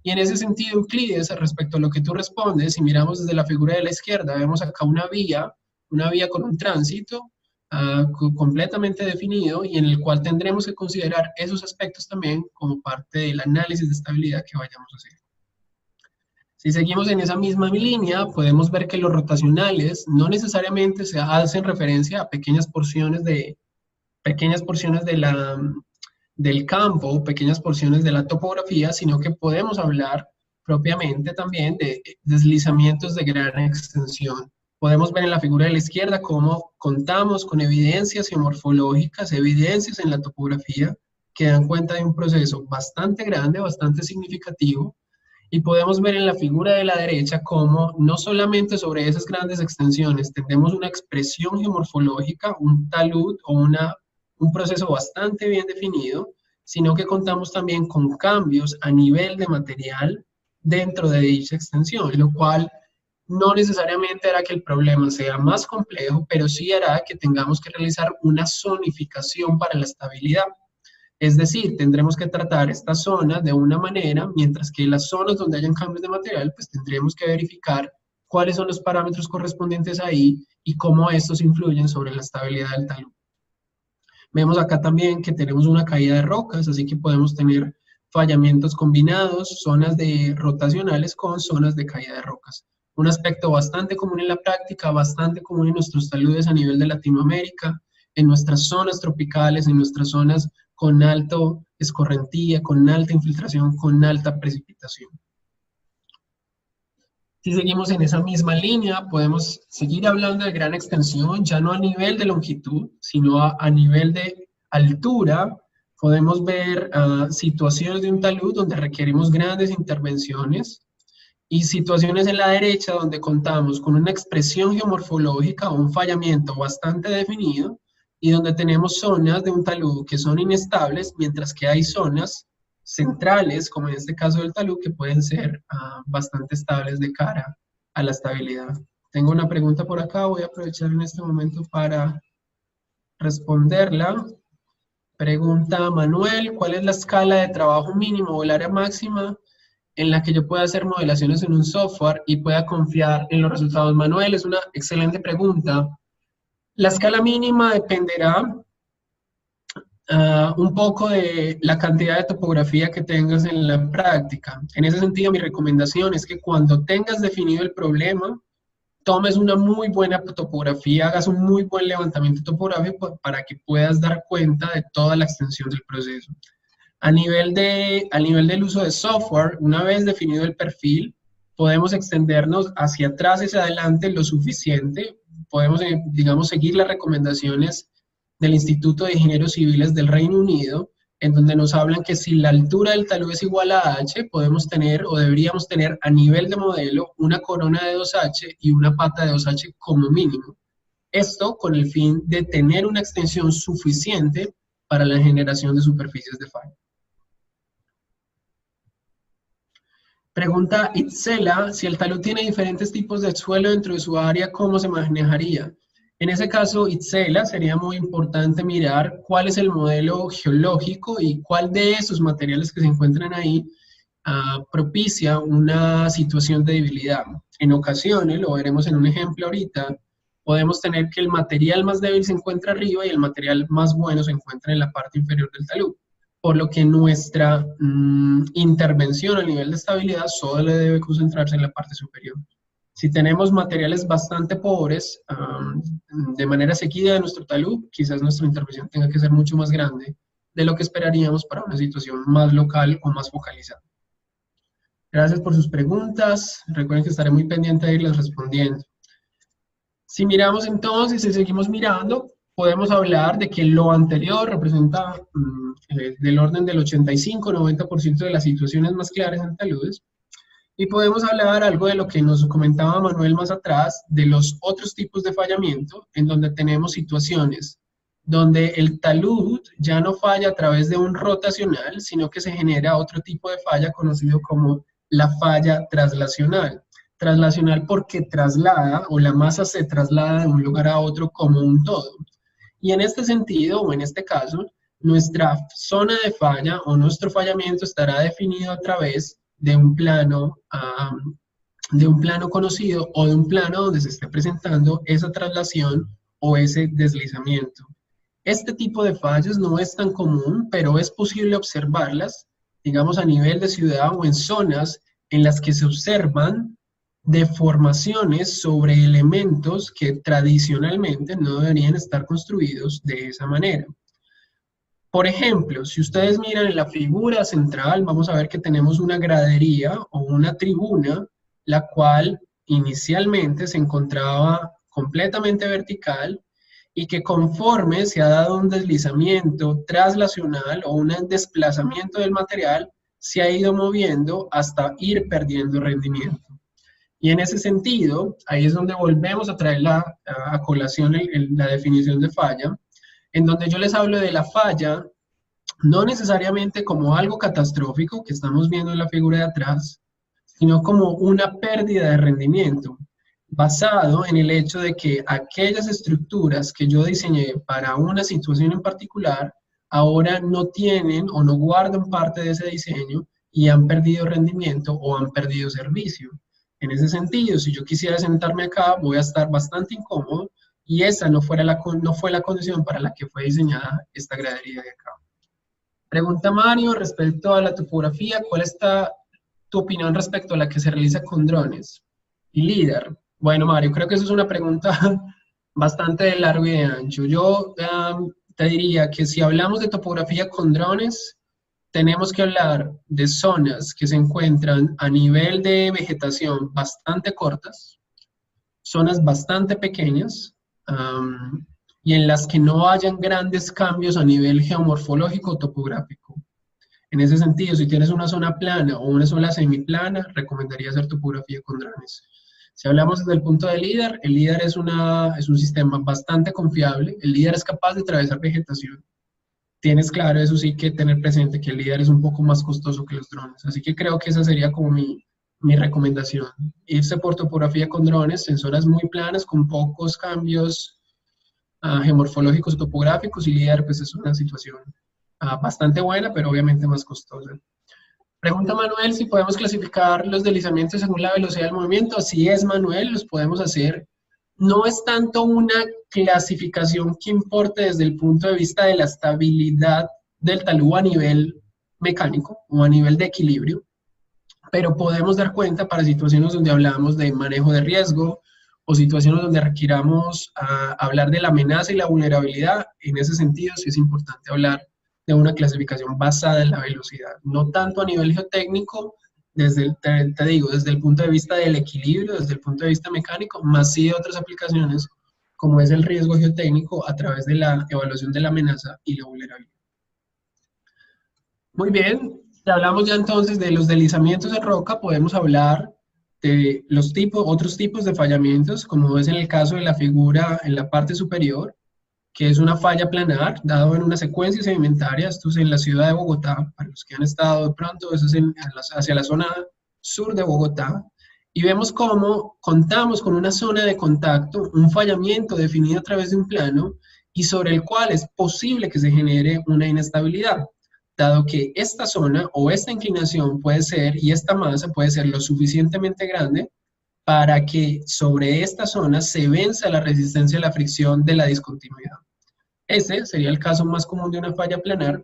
Y en ese sentido, Euclides, respecto a lo que tú respondes, si miramos desde la figura de la izquierda, vemos acá una vía con un tránsito completamente definido y en el cual tendremos que considerar esos aspectos también como parte del análisis de estabilidad que vayamos a hacer. Si seguimos en esa misma línea, podemos ver que los rotacionales no necesariamente se hacen referencia a pequeñas porciones del campo, pequeñas porciones de la topografía, sino que podemos hablar propiamente también de deslizamientos de gran extensión. Podemos ver en la figura de la izquierda cómo contamos con evidencias geomorfológicas, evidencias en la topografía que dan cuenta de un proceso bastante grande, bastante significativo, y podemos ver en la figura de la derecha cómo no solamente sobre esas grandes extensiones tenemos una expresión geomorfológica, un talud o un proceso bastante bien definido, sino que contamos también con cambios a nivel de material dentro de dicha extensión, lo cual no necesariamente hará que el problema sea más complejo, pero sí hará que tengamos que realizar una zonificación para la estabilidad. Es decir, tendremos que tratar esta zona de una manera, mientras que las zonas donde hayan cambios de material, pues tendremos que verificar cuáles son los parámetros correspondientes ahí y cómo estos influyen sobre la estabilidad del talud. Vemos acá también que tenemos una caída de rocas, así que podemos tener fallamientos combinados, zonas de rotacionales con zonas de caída de rocas. Un aspecto bastante común en la práctica, bastante común en nuestros taludes a nivel de Latinoamérica, en nuestras zonas tropicales, en nuestras zonas con alto escorrentía, con alta infiltración, con alta precipitación. Si seguimos en esa misma línea, podemos seguir hablando de gran extensión, ya no a nivel de longitud, sino a nivel de altura. Podemos ver situaciones de un talud donde requerimos grandes intervenciones y situaciones en la derecha donde contamos con una expresión geomorfológica o un fallamiento bastante definido y donde tenemos zonas de un talud que son inestables, mientras que hay zonas centrales, como en este caso del talud, que pueden ser bastante estables de cara a la estabilidad. Tengo una pregunta por acá, voy a aprovechar en este momento para responderla. Pregunta Manuel, ¿cuál es la escala de trabajo mínimo o el área máxima en la que yo pueda hacer modelaciones en un software y pueda confiar en los resultados? Manuel, es una excelente pregunta. La escala mínima dependerá un poco de la cantidad de topografía que tengas en la práctica. En ese sentido, mi recomendación es que cuando tengas definido el problema, tomes una muy buena topografía, hagas un muy buen levantamiento topográfico para que puedas dar cuenta de toda la extensión del proceso. A nivel del uso de software, una vez definido el perfil, podemos extendernos hacia atrás y hacia adelante lo suficiente. Podemos, digamos, seguir las recomendaciones del Instituto de Ingenieros Civiles del Reino Unido, en donde nos hablan que si la altura del talud es igual a H, podemos tener o deberíamos tener a nivel de modelo una corona de 2H y una pata de 2H como mínimo. Esto con el fin de tener una extensión suficiente para la generación de superficies de falla. Pregunta Itzela, si el talud tiene diferentes tipos de suelo dentro de su área, ¿cómo se manejaría? En ese caso, Itzela, sería muy importante mirar cuál es el modelo geológico y cuál de esos materiales que se encuentran ahí propicia una situación de debilidad. En ocasiones, lo veremos en un ejemplo ahorita, podemos tener que el material más débil se encuentra arriba y el material más bueno se encuentra en la parte inferior del talud, por lo que nuestra intervención a nivel de estabilidad solo debe concentrarse en la parte superior. Si tenemos materiales bastante pobres, de manera seguida de nuestro talud, quizás nuestra intervención tenga que ser mucho más grande de lo que esperaríamos para una situación más local o más focalizada. Gracias por sus preguntas. Recuerden que estaré muy pendiente de irles respondiendo. Si miramos entonces, si seguimos mirando, podemos hablar de que lo anterior representa del orden del 85-90% de las situaciones más claras en taludes. Y podemos hablar algo de lo que nos comentaba Manuel más atrás, de los otros tipos de fallamiento, en donde tenemos situaciones donde el talud ya no falla a través de un rotacional, sino que se genera otro tipo de falla conocido como la falla traslacional. Traslacional porque traslada, o la masa se traslada de un lugar a otro como un todo. Y en este sentido, o en este caso, nuestra zona de falla o nuestro fallamiento estará definido a través de un plano conocido o de un plano donde se esté presentando esa traslación o ese deslizamiento. Este tipo de fallas no es tan común, pero es posible observarlas, digamos a nivel de ciudad o en zonas en las que se observan deformaciones sobre elementos que tradicionalmente no deberían estar construidos de esa manera. Por ejemplo, si ustedes miran en la figura central, vamos a ver que tenemos una gradería o una tribuna, la cual inicialmente se encontraba completamente vertical y que conforme se ha dado un deslizamiento traslacional o un desplazamiento del material, se ha ido moviendo hasta ir perdiendo rendimiento. Y en ese sentido, ahí es donde volvemos a traer a colación la definición de falla, en donde yo les hablo de la falla, no necesariamente como algo catastrófico que estamos viendo en la figura de atrás, sino como una pérdida de rendimiento, basado en el hecho de que aquellas estructuras que yo diseñé para una situación en particular, ahora no tienen o no guardan parte de ese diseño y han perdido rendimiento o han perdido servicio. En ese sentido, si yo quisiera sentarme acá, voy a estar bastante incómodo y esa no fue la condición para la que fue diseñada esta gradería de acá. Pregunta Mario respecto a la topografía, ¿cuál está tu opinión respecto a la que se realiza con drones y LIDAR? Bueno, Mario, creo que eso es una pregunta bastante de largo y de ancho. Yo te diría que si hablamos de topografía con drones, tenemos que hablar de zonas que se encuentran a nivel de vegetación bastante cortas, zonas bastante pequeñas, y en las que no hayan grandes cambios a nivel geomorfológico o topográfico. En ese sentido, si tienes una zona plana o una zona semiplana, recomendaría hacer topografía con drones. Si hablamos desde el punto del LIDAR, el LIDAR es un sistema bastante confiable. El LIDAR es capaz de atravesar vegetación. Tienes claro, eso sí, que tener presente que el LIDAR es un poco más costoso que los drones. Así que creo que esa sería como mi recomendación. Irse por topografía con drones en zonas muy planas, con pocos cambios geomorfológicos o topográficos, y LIDAR pues es una situación bastante buena, pero obviamente más costosa. Pregunta Manuel si podemos clasificar los deslizamientos según la velocidad del movimiento. Así es, Manuel, los podemos hacer. No es tanto una clasificación que importe desde el punto de vista de la estabilidad del talud a nivel mecánico o a nivel de equilibrio, pero podemos dar cuenta para situaciones donde hablamos de manejo de riesgo o situaciones donde requiramos hablar de la amenaza y la vulnerabilidad. En ese sentido sí es importante hablar de una clasificación basada en la velocidad, no tanto a nivel geotécnico, te digo, desde el punto de vista del equilibrio, desde el punto de vista mecánico, más sí de otras aplicaciones, como es el riesgo geotécnico a través de la evaluación de la amenaza y la vulnerabilidad. Muy bien, si hablamos ya entonces de los deslizamientos de roca, podemos hablar de otros tipos de fallamientos, como es en el caso de la figura en la parte superior, que es una falla planar, dado en una secuencia sedimentaria. Esto es en la ciudad de Bogotá, para los que han estado de pronto, eso es hacia la zona sur de Bogotá, y vemos cómo contamos con una zona de contacto, un fallamiento definido a través de un plano, y sobre el cual es posible que se genere una inestabilidad, dado que esta zona o esta inclinación puede ser, y esta masa puede ser lo suficientemente grande para que sobre esta zona se venza la resistencia a la fricción de la discontinuidad. Ese sería el caso más común de una falla planar,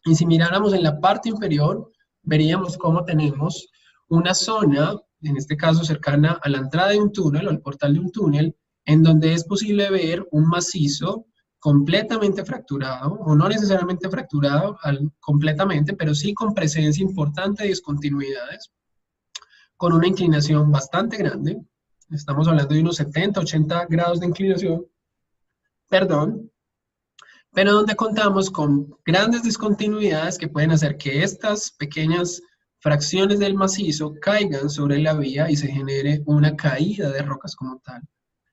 y si miráramos en la parte inferior, veríamos cómo tenemos una zona, en este caso cercana a la entrada de un túnel o al portal de un túnel, en donde es posible ver un macizo completamente fracturado, o no necesariamente fracturado completamente, pero sí con presencia importante de discontinuidades, con una inclinación bastante grande. Estamos hablando de unos 70, 80 grados de inclinación, perdón, pero donde contamos con grandes discontinuidades que pueden hacer que estas pequeñas fracciones del macizo caigan sobre la vía y se genere una caída de rocas como tal.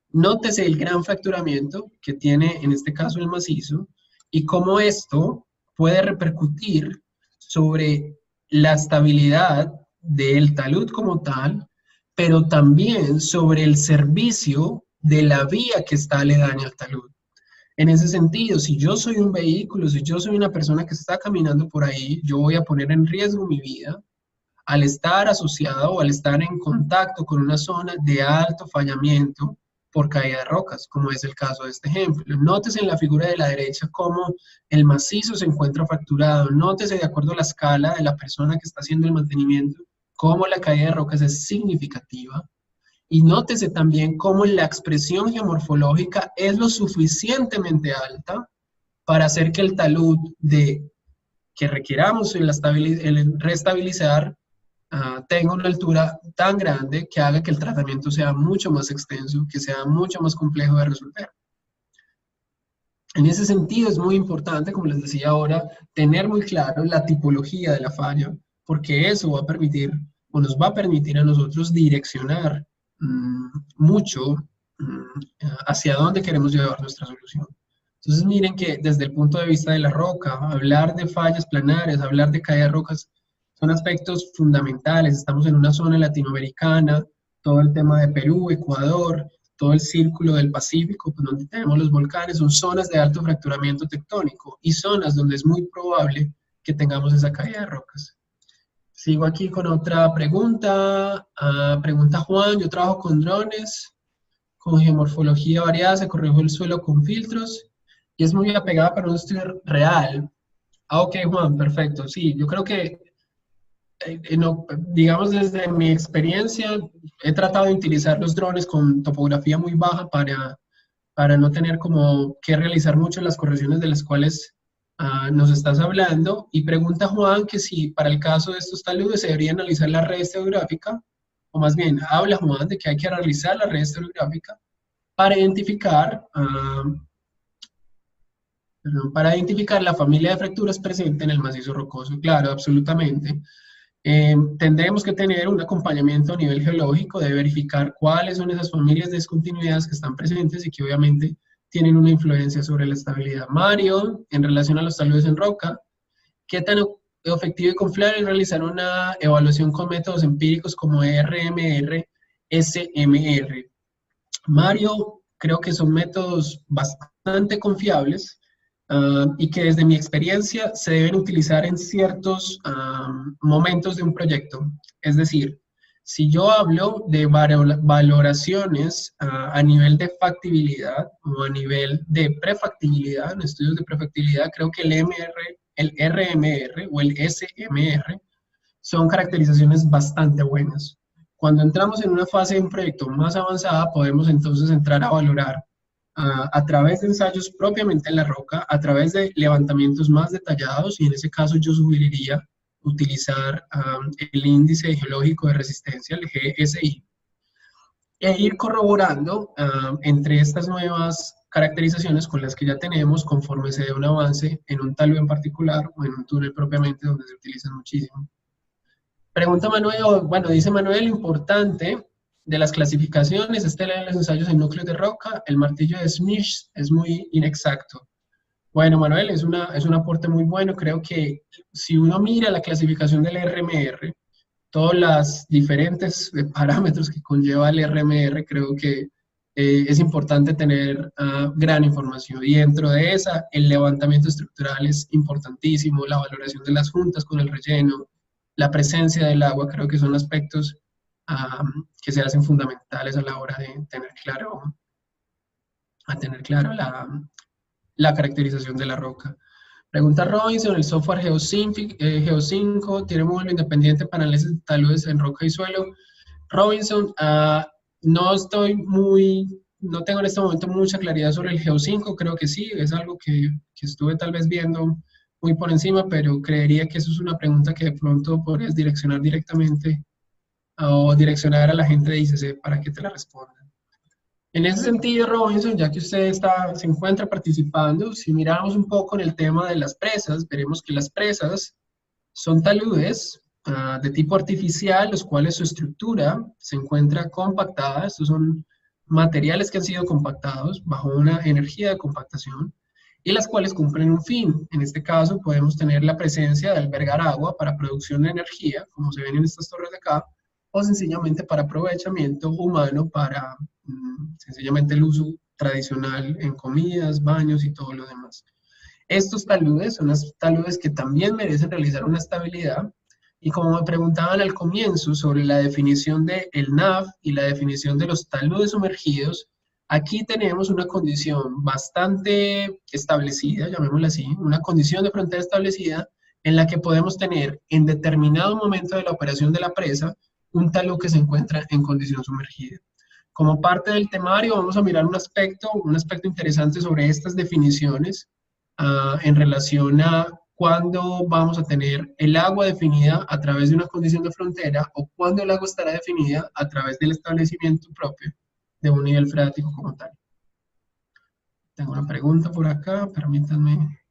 Nótese el gran fracturamiento que tiene en este caso el macizo y cómo esto puede repercutir sobre la estabilidad del talud como tal, pero también sobre el servicio de la vía que está aledaña al talud. En ese sentido, si yo soy un vehículo, si yo soy una persona que está caminando por ahí, yo voy a poner en riesgo mi vida al estar asociado o al estar en contacto con una zona de alto fallamiento por caída de rocas, como es el caso de este ejemplo. Nótese en la figura de la derecha cómo el macizo se encuentra fracturado. Nótese de acuerdo a la escala de la persona que está haciendo el mantenimiento, cómo la caída de rocas es significativa. Y nótese también cómo la expresión geomorfológica es lo suficientemente alta para hacer que el talud que requiramos el restabilizar tenga una altura tan grande que haga que el tratamiento sea mucho más extenso, que sea mucho más complejo de resolver. En ese sentido es muy importante, como les decía ahora, tener muy claro la tipología de la falla, porque eso va a permitir o nos va a permitir a nosotros direccionar mucho hacia dónde queremos llevar nuestra solución. Entonces miren que desde el punto de vista de la roca, hablar de fallas planares, hablar de caída de rocas, son aspectos fundamentales. Estamos en una zona latinoamericana, todo el tema de Perú, Ecuador, todo el círculo del Pacífico, pues, donde tenemos los volcanes, son zonas de alto fracturamiento tectónico y zonas donde es muy probable que tengamos esa caída de rocas. Sigo aquí con otra pregunta. Pregunta Juan, yo trabajo con drones, con geomorfología variada, se corrigió el suelo con filtros y es muy apegada para un estudio real. Ok, Juan, perfecto. Sí, yo creo que, no, digamos desde mi experiencia, he tratado de utilizar los drones con topografía muy baja para no tener como que realizar mucho las correcciones de las cuales nos estás hablando. Y pregunta Juan que si para el caso de estos taludes se debería analizar la red estereográfica, o más bien habla Juan de que hay que realizar la red estereográfica para identificar, la familia de fracturas presente en el macizo rocoso. Claro, absolutamente. Tendremos que tener un acompañamiento a nivel geológico de verificar cuáles son esas familias de discontinuidades que están presentes y que obviamente tienen una influencia sobre la estabilidad. Mario, en relación a los taludes en roca, ¿qué tan efectivo y confiable es realizar una evaluación con métodos empíricos como RMR, SMR? Mario, creo que son métodos bastante confiables y que desde mi experiencia se deben utilizar en ciertos momentos de un proyecto. Es decir, si yo hablo de valoraciones a nivel de factibilidad o a nivel de prefactibilidad, en estudios de prefactibilidad, creo que el RMR o el SMR son caracterizaciones bastante buenas. Cuando entramos en una fase de un proyecto más avanzada, podemos entonces entrar a valorar a través de ensayos propiamente en la roca, a través de levantamientos más detallados, y en ese caso yo sugeriría utilizar el índice geológico de resistencia, el GSI, e ir corroborando entre estas nuevas caracterizaciones con las que ya tenemos conforme se dé un avance en un talud en particular o en un túnel propiamente donde se utilizan muchísimo. Pregunta Manuel, bueno, dice Manuel, lo importante de las clasificaciones es tener los ensayos en núcleos de roca, el martillo de Smith es muy inexacto. Bueno, Manuel, es un aporte muy bueno. Creo que si uno mira la clasificación del RMR, todos los diferentes parámetros que conlleva el RMR, creo que es importante tener gran información. Y dentro de esa, el levantamiento estructural es importantísimo, la valoración de las juntas con el relleno, la presencia del agua, creo que son aspectos que se hacen fundamentales a la hora de tener claro la caracterización de la roca. Pregunta Robinson, ¿el software Geo5 tiene un módulo independiente para análisis de taludes en roca y suelo? Robinson, no tengo en este momento mucha claridad sobre el Geo5, creo que sí, es algo que estuve tal vez viendo muy por encima, pero creería que eso es una pregunta que de pronto podrías direccionar directamente o direccionar a la gente de ICC para que te la respondan. En ese sentido, Robinson, ya que usted se encuentra participando, si miramos un poco en el tema de las presas, veremos que las presas son taludes de tipo artificial, los cuales su estructura se encuentra compactada. Estos son materiales que han sido compactados bajo una energía de compactación y las cuales cumplen un fin. En este caso podemos tener la presencia de albergar agua para producción de energía, como se ven en estas torres de acá, o sencillamente para aprovechamiento humano, para sencillamente el uso tradicional en comidas, baños y todo lo demás. Estos taludes son las taludes que también merecen realizar una estabilidad, y como me preguntaban al comienzo sobre la definición del NAV y la definición de los taludes sumergidos, aquí tenemos una condición bastante establecida, llamémosla así, una condición de frontera establecida en la que podemos tener en determinado momento de la operación de la presa un talud que se encuentra en condición sumergida. Como parte del temario vamos a mirar un aspecto interesante sobre estas definiciones en relación a cuándo vamos a tener el agua definida a través de una condición de frontera o cuándo el agua estará definida a través del establecimiento propio de un nivel freático como tal. Tengo una pregunta por acá, permítanme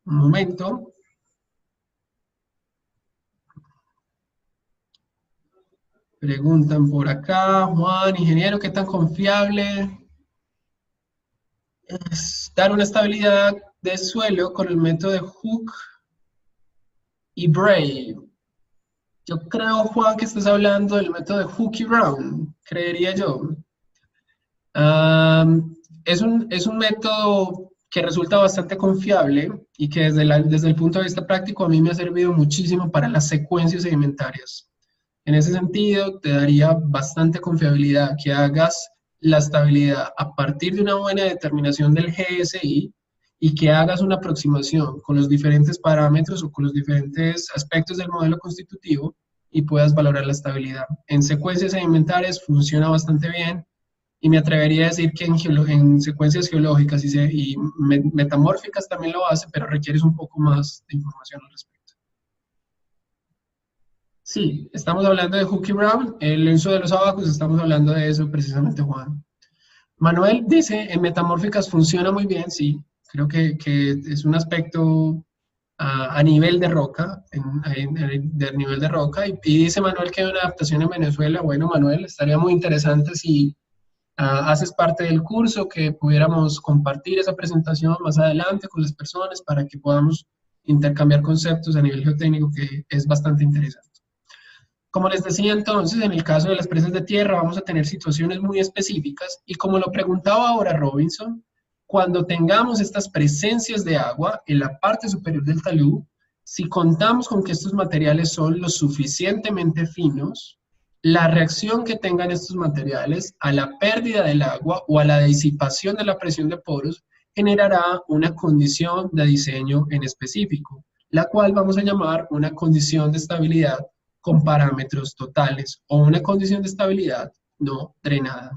un momento. Preguntan por acá, Juan, ingeniero, ¿qué tan confiable es dar una estabilidad de suelo con el método de Hook y Bray? Yo creo, Juan, que estás hablando del método de Hook y Brown, creería yo. Es un método que resulta bastante confiable y que desde el punto de vista práctico a mí me ha servido muchísimo para las secuencias sedimentarias. En ese sentido, te daría bastante confiabilidad que hagas la estabilidad a partir de una buena determinación del GSI y que hagas una aproximación con los diferentes parámetros o con los diferentes aspectos del modelo constitutivo y puedas valorar la estabilidad. En secuencias sedimentarias funciona bastante bien y me atrevería a decir que en secuencias geológicas y metamórficas también lo hace, pero requieres un poco más de información al respecto. Sí, estamos hablando de Hook y Brown, el uso de los abacos, estamos hablando de eso precisamente, Juan. Manuel dice, en metamórficas funciona muy bien, sí, creo que es un aspecto a nivel de roca, de nivel de roca, y dice Manuel que hay una adaptación en Venezuela. Bueno, Manuel, estaría muy interesante si haces parte del curso, que pudiéramos compartir esa presentación más adelante con las personas para que podamos intercambiar conceptos a nivel geotécnico, que es bastante interesante. Como les decía entonces, en el caso de las presas de tierra vamos a tener situaciones muy específicas y como lo preguntaba ahora Robinson, cuando tengamos estas presencias de agua en la parte superior del talud, si contamos con que estos materiales son lo suficientemente finos, la reacción que tengan estos materiales a la pérdida del agua o a la disipación de la presión de poros generará una condición de diseño en específico, la cual vamos a llamar una condición de estabilidad con parámetros totales o una condición de estabilidad no drenada.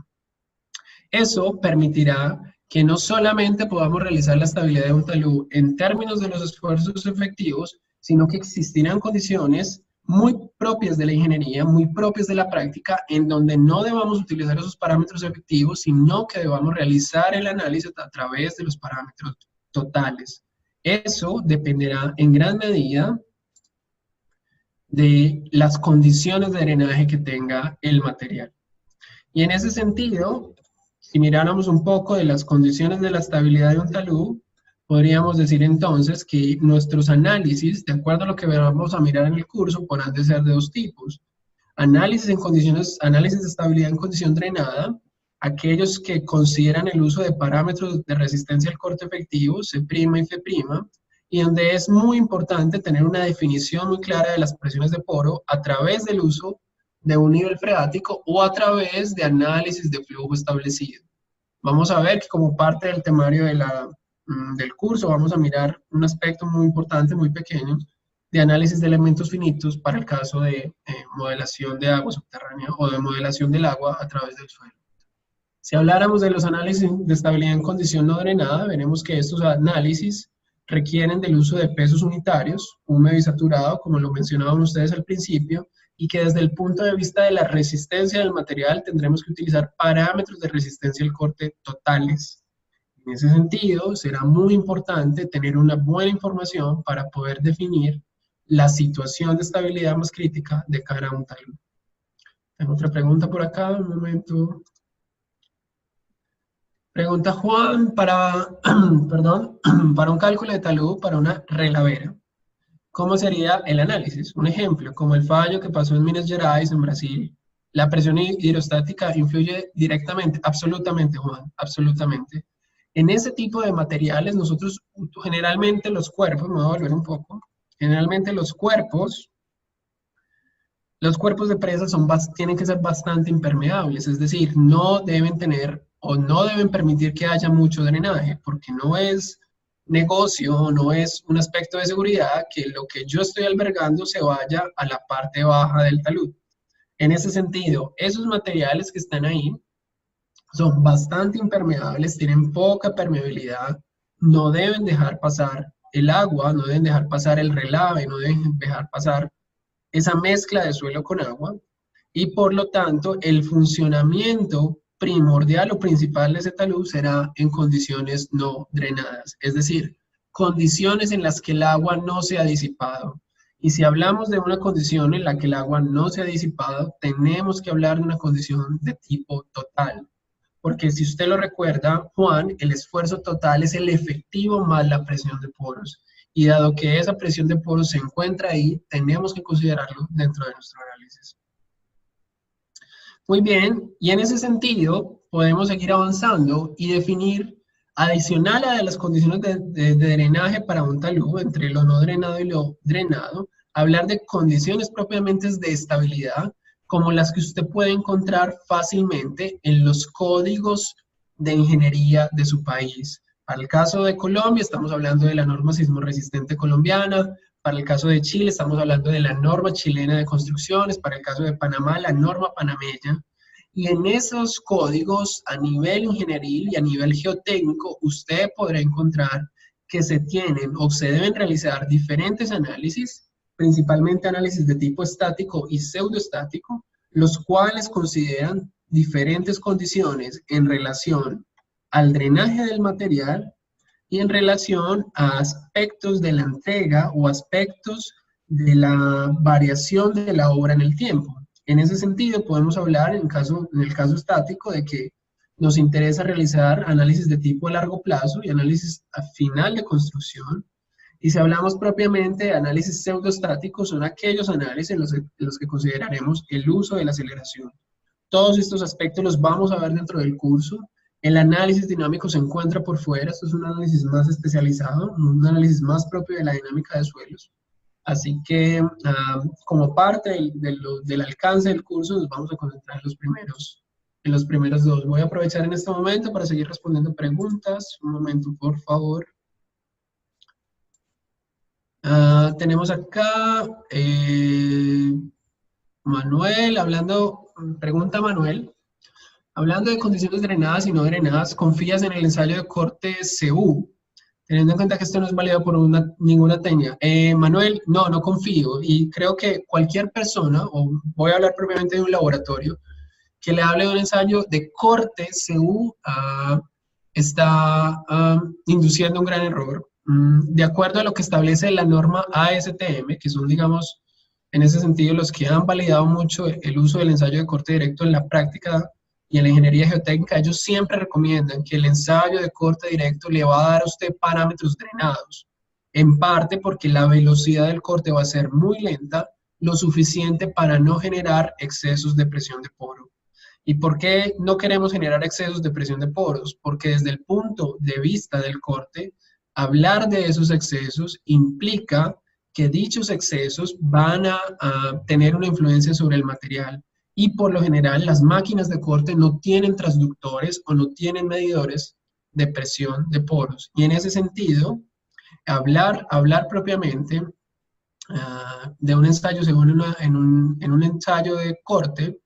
Eso permitirá que no solamente podamos realizar la estabilidad de un talud en términos de los esfuerzos efectivos, sino que existirán condiciones muy propias de la ingeniería, muy propias de la práctica, en donde no debamos utilizar esos parámetros efectivos, sino que debamos realizar el análisis a través de los parámetros totales. Eso dependerá en gran medida de las condiciones de drenaje que tenga el material. Y en ese sentido, si miráramos un poco de las condiciones de la estabilidad de un talud, Podríamos decir entonces que nuestros análisis, de acuerdo a lo que vamos a mirar en el curso, podrán de ser de dos tipos. Análisis de estabilidad en condición drenada, aquellos que consideran el uso de parámetros de resistencia al corte efectivo, C' y F', y donde es muy importante tener una definición muy clara de las presiones de poro a través del uso de un nivel freático o a través de análisis de flujo establecido. Vamos a ver que como parte del temario del curso vamos a mirar un aspecto muy importante, muy pequeño, de análisis de elementos finitos para el caso de modelación de agua subterránea o de modelación del agua a través del suelo. Si habláramos de los análisis de estabilidad en condición no drenada, veremos que estos análisis requieren del uso de pesos unitarios, húmedo y saturado, como lo mencionaban ustedes al principio, y que desde el punto de vista de la resistencia del material tendremos que utilizar parámetros de resistencia al corte totales. En ese sentido, será muy importante tener una buena información para poder definir la situación de estabilidad más crítica de cara a un talud. Tengo otra pregunta por acá, un momento. Pregunta Juan, perdón, para un cálculo de talud para una relavera, ¿cómo sería el análisis? Un ejemplo, como el fallo que pasó en Minas Gerais, en Brasil, ¿la presión hidrostática influye directamente? Absolutamente, Juan, absolutamente. En ese tipo de materiales, nosotros generalmente los cuerpos, me voy a volver un poco, generalmente los cuerpos de presa tienen que ser bastante impermeables, es decir, no deben tener o no deben permitir que haya mucho drenaje, porque no es negocio, no es un aspecto de seguridad que lo que yo estoy albergando se vaya a la parte baja del talud. En ese sentido, esos materiales que están ahí son bastante impermeables, tienen poca permeabilidad, no deben dejar pasar el agua, no deben dejar pasar el relave, no deben dejar pasar esa mezcla de suelo con agua, y por lo tanto el funcionamiento primordial o principal de ese talud será en condiciones no drenadas, es decir, condiciones en las que el agua no se ha disipado. Y si hablamos de una condición en la que el agua no se ha disipado, tenemos que hablar de una condición de tipo total. Porque si usted lo recuerda, Juan, el esfuerzo total es el efectivo más la presión de poros. Y dado que esa presión de poros se encuentra ahí, tenemos que considerarlo dentro de nuestro análisis. Muy bien, y en ese sentido podemos seguir avanzando y definir, adicional a las condiciones de drenaje para un talud, entre lo no drenado y lo drenado, hablar de condiciones propiamente de estabilidad, como las que usted puede encontrar fácilmente en los códigos de ingeniería de su país. Para el caso de Colombia, estamos hablando de la norma sismo resistente colombiana. Para el caso de Chile, estamos hablando de la norma chilena de construcciones. Para el caso de Panamá, la norma panameña. Y en esos códigos, a nivel ingenieril y a nivel geotécnico, usted podrá encontrar que se tienen o se deben realizar diferentes análisis, principalmente análisis de tipo estático y pseudoestático, los cuales consideran diferentes condiciones en relación al drenaje del material y en relación a aspectos de la entrega o aspectos de la variación de la obra en el tiempo. En ese sentido, podemos hablar, en el caso estático, de que nos interesa realizar análisis de tipo a largo plazo y análisis a final de construcción. Y si hablamos propiamente de análisis pseudoestáticos, son aquellos análisis en los que consideraremos el uso de la aceleración. Todos estos aspectos los vamos a ver dentro del curso. El análisis dinámico se encuentra por fuera, esto es un análisis más especializado, un análisis más propio de la dinámica de suelos. Así que, como parte del alcance del curso, nos vamos a concentrar en los primeros dos. Voy a aprovechar en este momento para seguir respondiendo preguntas. Un momento, por favor. Tenemos acá Manuel, pregunta Manuel. Hablando de condiciones drenadas y no drenadas, ¿confías en el ensayo de corte CU? Teniendo en cuenta que esto no es válido por ninguna técnica. Manuel, no confío. Y creo que cualquier persona, o voy a hablar propiamente de un laboratorio, que le hable de un ensayo de corte CU, está induciendo un gran error. De acuerdo a lo que establece la norma ASTM, que son, digamos, en ese sentido, los que han validado mucho el uso del ensayo de corte directo en la práctica y en la ingeniería geotécnica ellos siempre recomiendan que el ensayo de corte directo le va a dar a usted parámetros drenados, en parte porque la velocidad del corte va a ser muy lenta, lo suficiente para no generar excesos de presión de poro. ¿Y por qué no queremos generar excesos de presión de poros? Porque desde el punto de vista del corte, hablar de esos excesos implica que dichos excesos van a tener una influencia sobre el material. Y por lo general, las máquinas de corte no tienen transductores o no tienen medidores de presión de poros. Y en ese sentido, hablar propiamente de un ensayo según en un ensayo de corte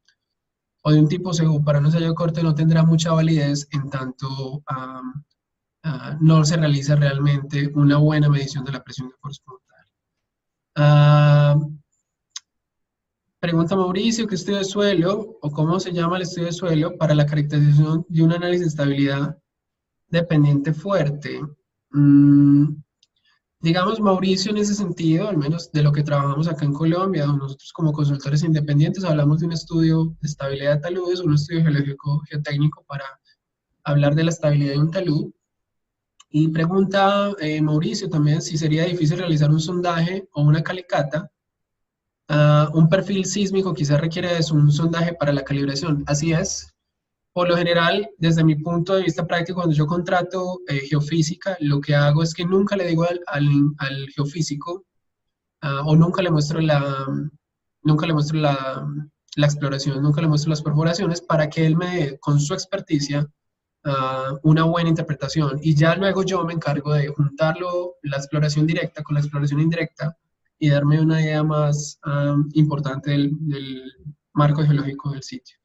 o de un tipo según para un ensayo de corte no tendrá mucha validez en tanto no se realiza realmente una buena medición de la presión de poros como tal. Pregunta Mauricio, ¿qué estudio de suelo o cómo se llama el estudio de suelo para la caracterización de un análisis de estabilidad dependiente fuerte? Digamos, Mauricio, en ese sentido, al menos de lo que trabajamos acá en Colombia, nosotros como consultores independientes hablamos de un estudio de estabilidad de taludes, un estudio geológico geotécnico para hablar de la estabilidad de un talud. Y pregunta Mauricio también si sería difícil realizar un sondaje o una calicata. Un perfil sísmico quizás requiere de un sondaje para la calibración. Así es. Por lo general, desde mi punto de vista práctico, cuando yo contrato geofísica, lo que hago es que nunca le digo al geofísico o nunca le muestro la exploración, nunca le muestro las perforaciones para que él me dé, con su experticia, una buena interpretación. Y ya luego yo me encargo de juntarlo, la exploración directa con la exploración indirecta y darme una idea más importante del marco geológico del sitio.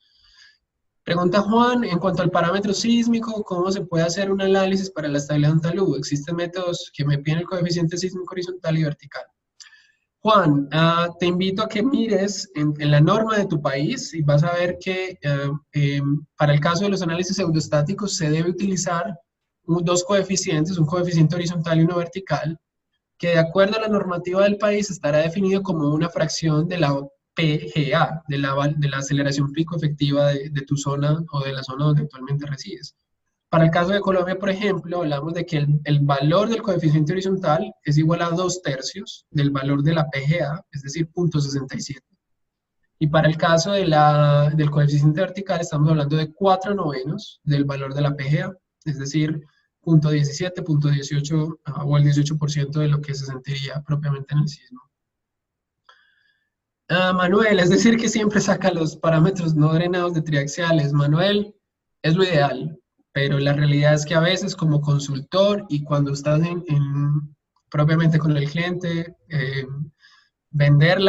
Pregunta Juan, en cuanto al parámetro sísmico, ¿cómo se puede hacer un análisis para la estabilidad de un talud? ¿Existen métodos que me piden el coeficiente sísmico horizontal y vertical? Juan, te invito a que mires en la norma de tu país y vas a ver que para el caso de los análisis pseudostáticos se debe utilizar dos coeficientes, un coeficiente horizontal y uno vertical, que de acuerdo a la normativa del país estará definido como una fracción de la PGA, de la aceleración pico efectiva de tu zona o de la zona donde actualmente resides. Para el caso de Colombia, por ejemplo, hablamos de que el valor del coeficiente horizontal es igual a 2/3 del valor de la PGA, es decir, 0.67. Y para el caso del coeficiente vertical estamos hablando de 4/9 del valor de la PGA, es decir, 0.17, 0.18 o el 18% de lo que se sentiría propiamente en el sismo. Manuel, es decir que siempre saca los parámetros no drenados de triaxiales. Manuel, es lo ideal, pero la realidad es que a veces como consultor y cuando estás propiamente con el cliente, vender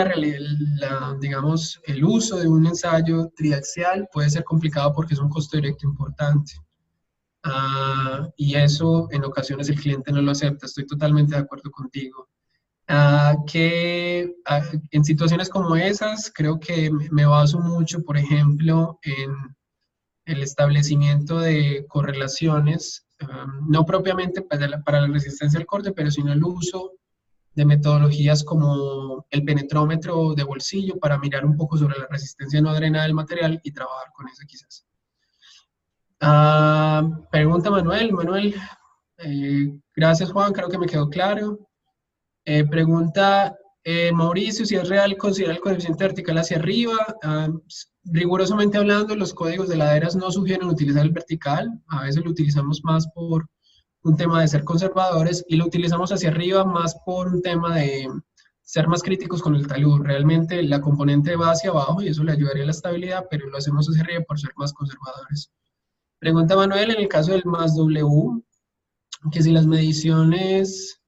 digamos, el uso de un ensayo triaxial puede ser complicado porque es un costo directo importante. Y eso en ocasiones el cliente no lo acepta, estoy totalmente de acuerdo contigo. En situaciones como esas creo que me baso mucho, por ejemplo, en el establecimiento de correlaciones, no propiamente para la resistencia al corte, pero sino el uso de metodologías como el penetrómetro de bolsillo para mirar un poco sobre la resistencia no drenada del material y trabajar con eso quizás. Pregunta Manuel, gracias Juan, creo que me quedó claro. Pregunta Mauricio, si es real considerar el coeficiente vertical hacia arriba. Rigurosamente hablando, los códigos de laderas no sugieren utilizar el vertical, a veces lo utilizamos más por un tema de ser conservadores y lo utilizamos hacia arriba más por un tema de ser más críticos con el talud. Realmente la componente va hacia abajo y eso le ayudaría a la estabilidad, pero lo hacemos hacia arriba por ser más conservadores. Pregunta Manuel, en el caso del más W, que si las mediciones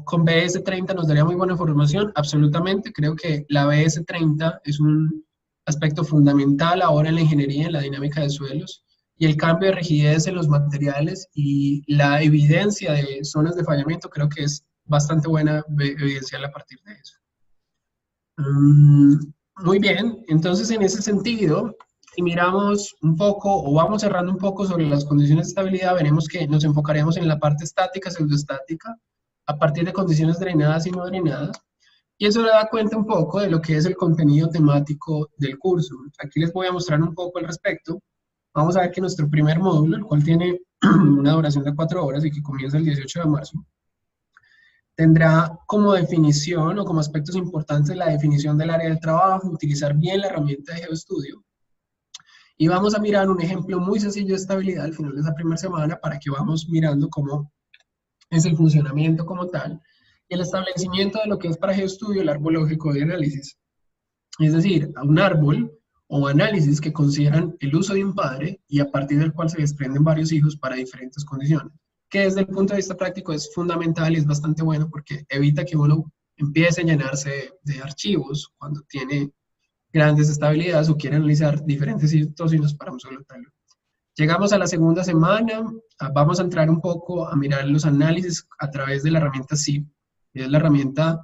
con BS30 nos daría muy buena información, absolutamente, creo que la BS30 es un aspecto fundamental ahora en la ingeniería, en la dinámica de suelos, y el cambio de rigidez en los materiales y la evidencia de zonas de fallamiento creo que es bastante buena evidenciarla a partir de eso. Muy bien, entonces en ese sentido, si miramos un poco o vamos cerrando un poco sobre las condiciones de estabilidad, veremos que nos enfocaremos en la parte estática, pseudoestática, a partir de condiciones drenadas y no drenadas. Y eso da cuenta un poco de lo que es el contenido temático del curso. Aquí les voy a mostrar un poco al respecto. Vamos a ver que nuestro primer módulo, el cual tiene una duración de 4 horas y que comienza el 18 de marzo, tendrá como definición o como aspectos importantes la definición del área de trabajo, utilizar bien la herramienta de GeoStudio. Y vamos a mirar un ejemplo muy sencillo de estabilidad al final de esa primera semana para que vamos mirando cómo es el funcionamiento como tal y el establecimiento de lo que es para GeoStudio el árbol lógico de análisis. Es decir, un árbol o análisis que consideran el uso de un padre y a partir del cual se desprenden varios hijos para diferentes condiciones, que desde el punto de vista práctico es fundamental y es bastante bueno porque evita que uno empiece a llenarse de archivos cuando tiene grandes estabilidades o quiere analizar diferentes situaciones para un solo talud. Llegamos a la segunda semana, vamos a entrar un poco a mirar los análisis a través de la herramienta SIP, que es la herramienta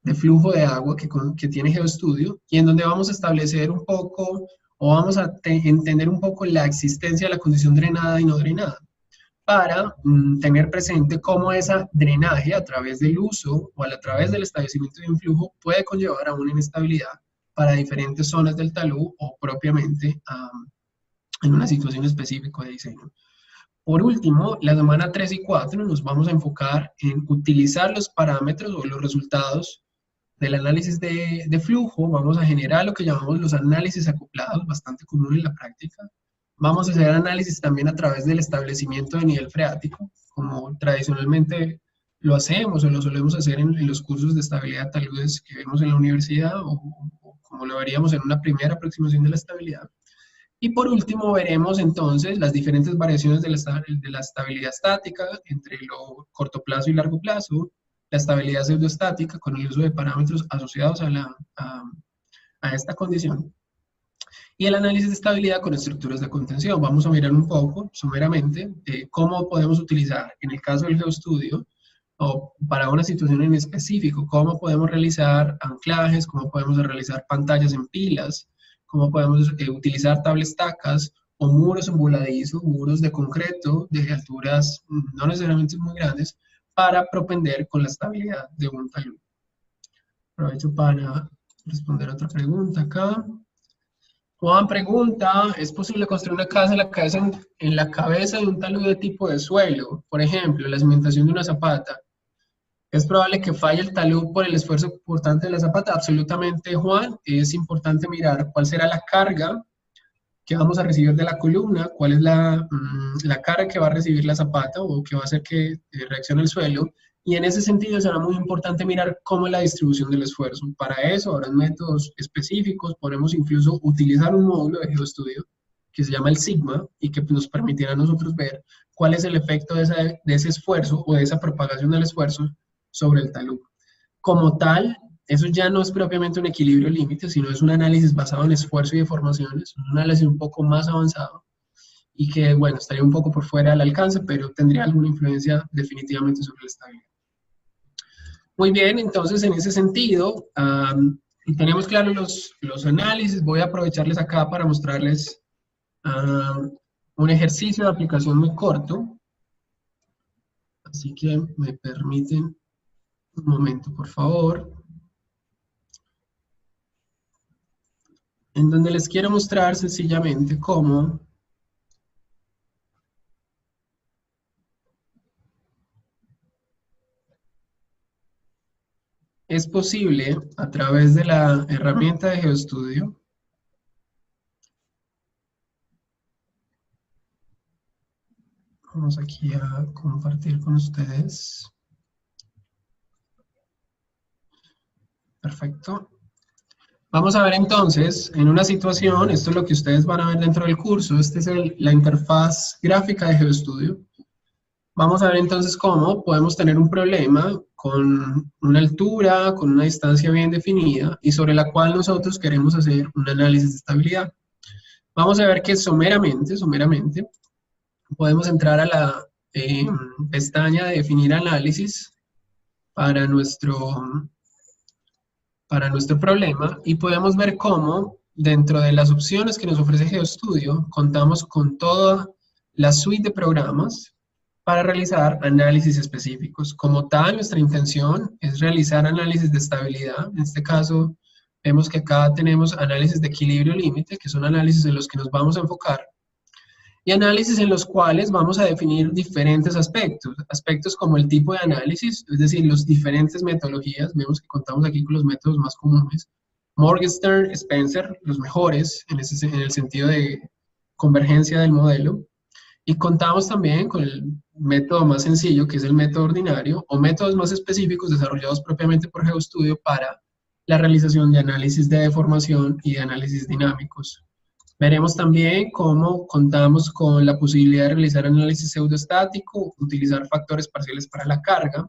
de flujo de agua que tiene GeoStudio, y en donde vamos a establecer un poco, o vamos a entender un poco la existencia de la condición drenada y no drenada, para tener presente cómo ese drenaje a través del uso o a través del establecimiento de un flujo puede conllevar a una inestabilidad para diferentes zonas del talud o propiamente en una situación específica de diseño. Por último, la semana 3 y 4 nos vamos a enfocar en utilizar los parámetros o los resultados del análisis de flujo. Vamos a generar lo que llamamos los análisis acoplados, bastante común en la práctica. Vamos a hacer análisis también a través del establecimiento de nivel freático, como tradicionalmente lo hacemos o lo solemos hacer en los cursos de estabilidad de taludes que vemos en la universidad o como lo veríamos en una primera aproximación de la estabilidad. Y por último veremos entonces las diferentes variaciones de la estabilidad estática entre lo corto plazo y largo plazo, la estabilidad pseudoestática con el uso de parámetros asociados a esta condición, y el análisis de estabilidad con estructuras de contención. Vamos a mirar un poco, someramente, cómo podemos utilizar, en el caso del GeoStudio, o para una situación en específico, cómo podemos realizar anclajes, cómo podemos realizar pantallas en pilas, cómo podemos utilizar tablas tacas o muros en voladizos, muros de concreto de alturas no necesariamente muy grandes, para propender con la estabilidad de un talud. Aprovecho para responder otra pregunta acá. Juan pregunta, ¿es posible construir una casa en la cabeza de un talud de tipo de suelo? Por ejemplo, la cimentación de una zapata. ¿Es probable que falle el talud por el esfuerzo importante de la zapata? Absolutamente, Juan. Es importante mirar cuál será la carga que vamos a recibir de la columna, cuál es la carga que va a recibir la zapata o que va a hacer que reaccione el suelo. Y en ese sentido será muy importante mirar cómo es la distribución del esfuerzo. Para eso habrá métodos específicos, podemos incluso utilizar un módulo de GeoStudio que se llama el Sigma y que nos permitirá a nosotros ver cuál es el efecto de ese esfuerzo o de esa propagación del esfuerzo sobre el talud. Como tal, eso ya no es propiamente un equilibrio límite, sino es un análisis basado en esfuerzo y deformaciones, un análisis un poco más avanzado y que, bueno, estaría un poco por fuera del alcance, pero tendría alguna influencia definitivamente sobre la estabilidad. Muy bien, entonces en ese sentido, tenemos claros los análisis. Voy a aprovecharles acá para mostrarles un ejercicio de aplicación muy corto. Así que me permiten un momento, por favor. En donde les quiero mostrar sencillamente cómo es posible a través de la herramienta de GeoStudio vamos aquí a compartir con ustedes. Perfecto. Vamos a ver entonces, en una situación, esto es lo que ustedes van a ver dentro del curso, esta es la interfaz gráfica de GeoStudio. Vamos a ver entonces cómo podemos tener un problema con una altura, con una distancia bien definida y sobre la cual nosotros queremos hacer un análisis de estabilidad. Vamos a ver que someramente, podemos entrar a la pestaña de definir análisis para nuestro problema y podemos ver cómo dentro de las opciones que nos ofrece GeoStudio contamos con toda la suite de programas para realizar análisis específicos. Como tal, nuestra intención es realizar análisis de estabilidad. En este caso, vemos que acá tenemos análisis de equilibrio límite, que son análisis en los que nos vamos a enfocar, y análisis en los cuales vamos a definir diferentes aspectos. Aspectos como el tipo de análisis, es decir, las diferentes metodologías. Vemos que contamos aquí con los métodos más comunes. Morgenstern, Spencer, los mejores en el sentido de convergencia del modelo. Y contamos también con el método más sencillo, que es el método ordinario, o métodos más específicos desarrollados propiamente por GeoStudio para la realización de análisis de deformación y de análisis dinámicos. Veremos también cómo contamos con la posibilidad de realizar análisis pseudoestático, utilizar factores parciales para la carga.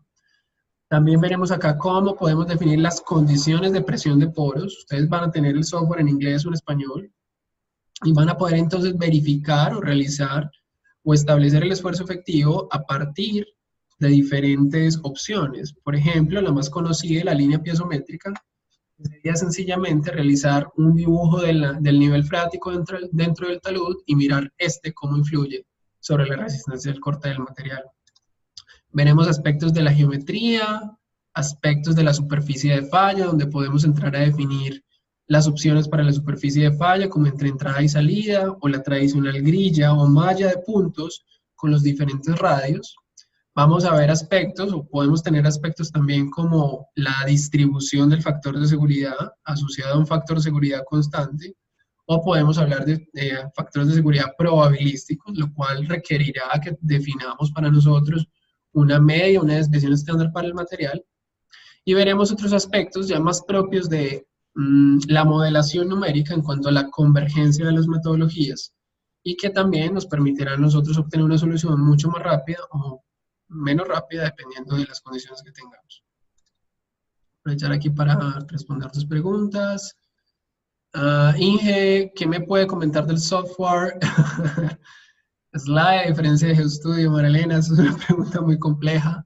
También veremos acá cómo podemos definir las condiciones de presión de poros. Ustedes van a tener el software en inglés o en español y van a poder entonces verificar o realizar o establecer el esfuerzo efectivo a partir de diferentes opciones. Por ejemplo, la más conocida es la línea piezométrica. Sería sencillamente realizar un dibujo del nivel freático dentro del talud y mirar cómo influye sobre la resistencia del corte del material. Veremos aspectos de la geometría, aspectos de la superficie de falla, donde podemos entrar a definir las opciones para la superficie de falla, como entre entrada y salida, o la tradicional grilla o malla de puntos con los diferentes radios. Vamos a ver aspectos, o podemos tener aspectos también como la distribución del factor de seguridad asociado a un factor de seguridad constante, o podemos hablar de factores de seguridad probabilísticos, lo cual requerirá que definamos para nosotros una media, una desviación estándar para el material. Y veremos otros aspectos ya más propios de la modelación numérica en cuanto a la convergencia de las metodologías, y que también nos permitirá a nosotros obtener una solución mucho más rápida o menos rápida dependiendo de las condiciones que tengamos. Aprovechar aquí para responder tus preguntas. Inge, ¿qué me puede comentar del software? Slide, a diferencia de GeoStudio, Marilena, es una pregunta muy compleja.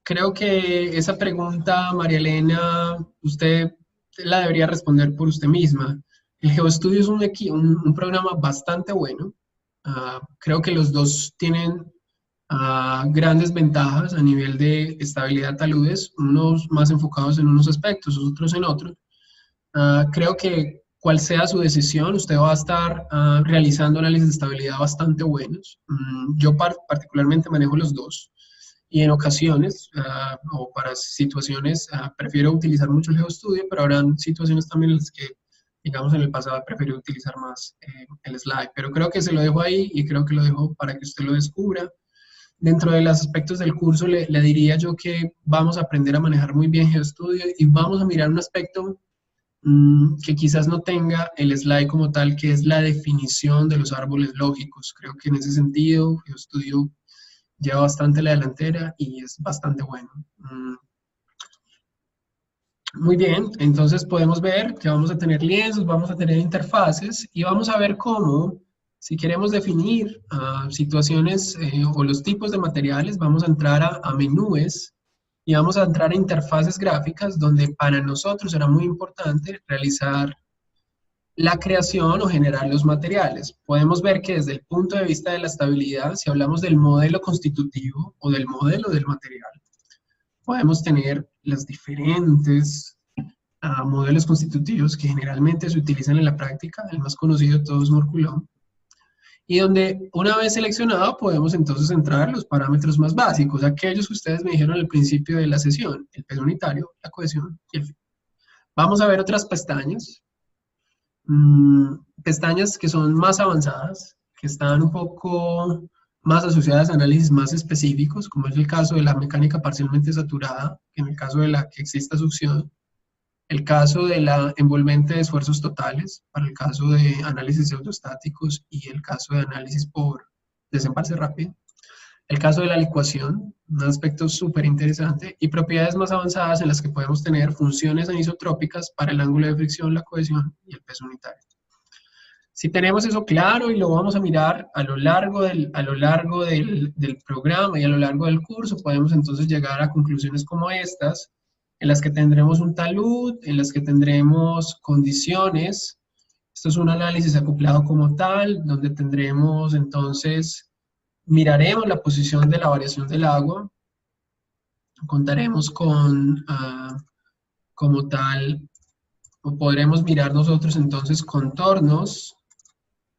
Creo que esa pregunta, María Elena, usted la debería responder por usted misma. El GeoStudio es un programa bastante bueno. Creo que los dos tienen grandes ventajas a nivel de estabilidad taludes, unos más enfocados en unos aspectos, otros en otros. Creo que cual sea su decisión, usted va a estar realizando análisis de estabilidad bastante buenos. Yo particularmente manejo los dos. Y en ocasiones, o para situaciones, prefiero utilizar mucho el GeoStudio, pero habrán situaciones también en las que, digamos, en el pasado prefiero utilizar más el slide. Pero creo que se lo dejo ahí y creo que lo dejo para que usted lo descubra. Dentro de los aspectos del curso le diría yo que vamos a aprender a manejar muy bien GeoStudio y vamos a mirar un aspecto que quizás no tenga el slide como tal, que es la definición de los árboles lógicos. Creo que en ese sentido GeoStudio lleva bastante la delantera y es bastante bueno. Muy bien, entonces podemos ver que vamos a tener lienzos, vamos a tener interfaces y vamos a ver cómo, si queremos definir situaciones o los tipos de materiales, vamos a entrar a menúes y vamos a entrar a interfaces gráficas donde para nosotros será muy importante realizar la creación o generar los materiales. Podemos ver que desde el punto de vista de la estabilidad, si hablamos del modelo constitutivo o del modelo del material, podemos tener los diferentes modelos constitutivos que generalmente se utilizan en la práctica. El más conocido de todos es Morculón. Y donde una vez seleccionado podemos entonces entrar a los parámetros más básicos, aquellos que ustedes me dijeron al principio de la sesión, el peso unitario, la cohesión y el fin. Vamos a ver otras pestañas. Pestañas que son más avanzadas, que están un poco más asociadas a análisis más específicos, como es el caso de la mecánica parcialmente saturada, en el caso de la que exista succión, el caso de la envolvente de esfuerzos totales, para el caso de análisis pseudoestáticos y el caso de análisis por desembalse rápido, el caso de la licuación, un aspecto súper interesante, y propiedades más avanzadas en las que podemos tener funciones anisotrópicas para el ángulo de fricción, la cohesión y el peso unitario. Si tenemos eso claro y lo vamos a mirar a lo largo del programa y a lo largo del curso, podemos entonces llegar a conclusiones como estas, en las que tendremos un talud, en las que tendremos condiciones. Esto es un análisis acoplado como tal, donde tendremos entonces miraremos la posición de la variación del agua, contaremos con, como tal, o podremos mirar nosotros entonces contornos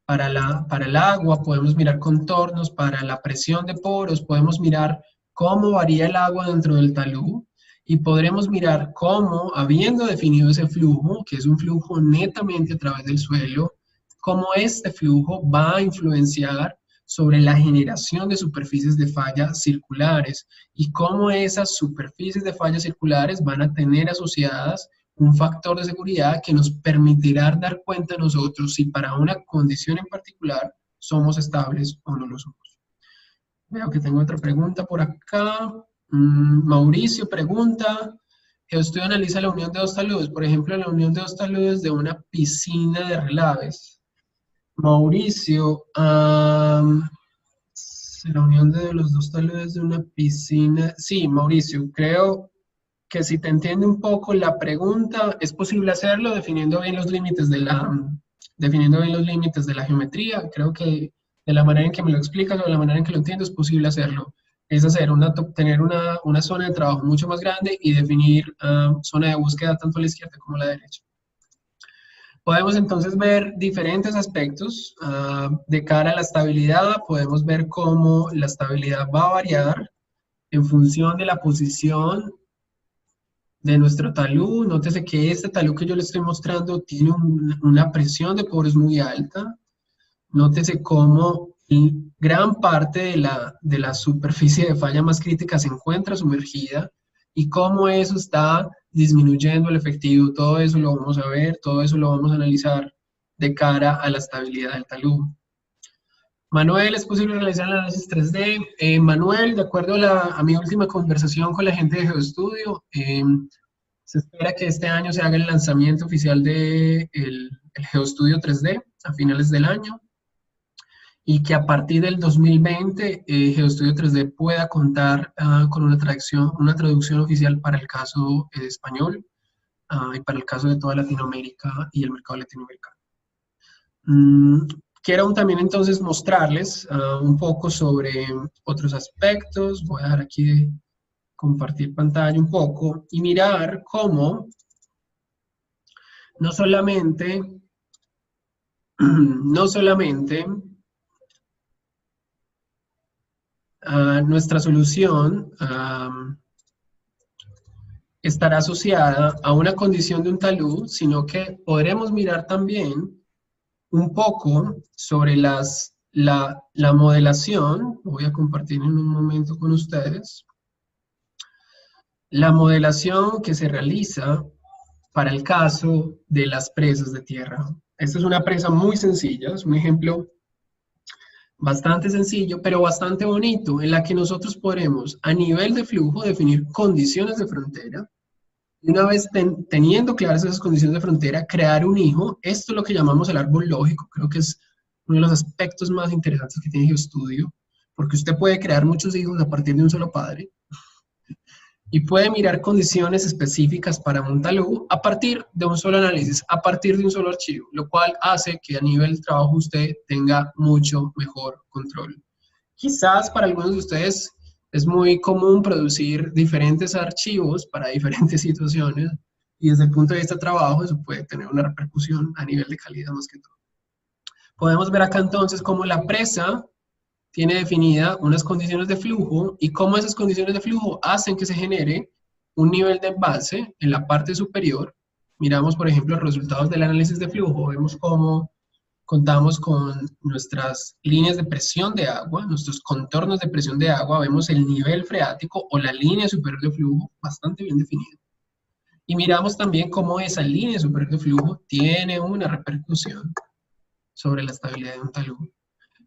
para el agua, podemos mirar contornos para la presión de poros, podemos mirar cómo varía el agua dentro del talud, y podremos mirar cómo, habiendo definido ese flujo, que es un flujo netamente a través del suelo, cómo este flujo va a influenciar sobre la generación de superficies de falla circulares y cómo esas superficies de falla circulares van a tener asociadas un factor de seguridad que nos permitirá dar cuenta a nosotros si para una condición en particular somos estables o no lo somos. Veo que tengo otra pregunta por acá. Mauricio pregunta, GeoStudio analiza la unión de dos taludes, por ejemplo, la unión de dos taludes de una piscina de relaves. Mauricio, la unión de los dos taludes de una piscina. Sí, Mauricio, creo que si te entiende un poco la pregunta, es posible hacerlo definiendo bien los límites de la geometría. Creo que de la manera en que me lo explicas o de la manera en que lo entiendo es posible hacerlo. Es tener una zona de trabajo mucho más grande y definir zona de búsqueda tanto a la izquierda como a la derecha. Podemos entonces ver diferentes aspectos de cara a la estabilidad. Podemos ver cómo la estabilidad va a variar en función de la posición de nuestro talud. Nótese que este talud que yo le estoy mostrando tiene una presión de poros muy alta. Nótese cómo gran parte de la superficie de falla más crítica se encuentra sumergida y cómo eso está disminuyendo el efectivo. Todo eso lo vamos a ver, todo eso lo vamos a analizar de cara a la estabilidad del talud. Manuel, ¿es posible realizar el análisis 3D? Manuel, de acuerdo a mi última conversación con la gente de GeoStudio, se espera que este año se haga el lanzamiento oficial del GeoStudio 3D a finales del año y que a partir del 2020 GeoStudio 3D pueda contar con una traducción oficial para el caso español y para el caso de toda Latinoamérica y el mercado latinoamericano. Quiero también entonces mostrarles un poco sobre otros aspectos. Voy a dejar aquí de compartir pantalla un poco y mirar cómo no solamente nuestra solución estará asociada a una condición de un talud, sino que podremos mirar también un poco sobre la modelación. Voy a compartir en un momento con ustedes. La modelación que se realiza para el caso de las presas de tierra. Esta es una presa muy sencilla, es un ejemplo bastante sencillo, pero bastante bonito, en la que nosotros podremos, a nivel de flujo, definir condiciones de frontera, y una vez teniendo claras esas condiciones de frontera, crear un hijo. Esto es lo que llamamos el árbol lógico. Creo que es uno de los aspectos más interesantes que tiene GeoStudio, porque usted puede crear muchos hijos a partir de un solo padre, y puede mirar condiciones específicas para un talud a partir de un solo análisis, a partir de un solo archivo, lo cual hace que a nivel de trabajo usted tenga mucho mejor control. Quizás para algunos de ustedes es muy común producir diferentes archivos para diferentes situaciones, y desde el punto de vista de trabajo eso puede tener una repercusión a nivel de calidad más que todo. Podemos ver acá entonces cómo la presa tiene definida unas condiciones de flujo y cómo esas condiciones de flujo hacen que se genere un nivel de embalse en la parte superior. Miramos, por ejemplo, los resultados del análisis de flujo. Vemos cómo contamos con nuestras líneas de presión de agua, nuestros contornos de presión de agua. Vemos el nivel freático o la línea superior de flujo bastante bien definida. Y miramos también cómo esa línea superior de flujo tiene una repercusión sobre la estabilidad de un talud.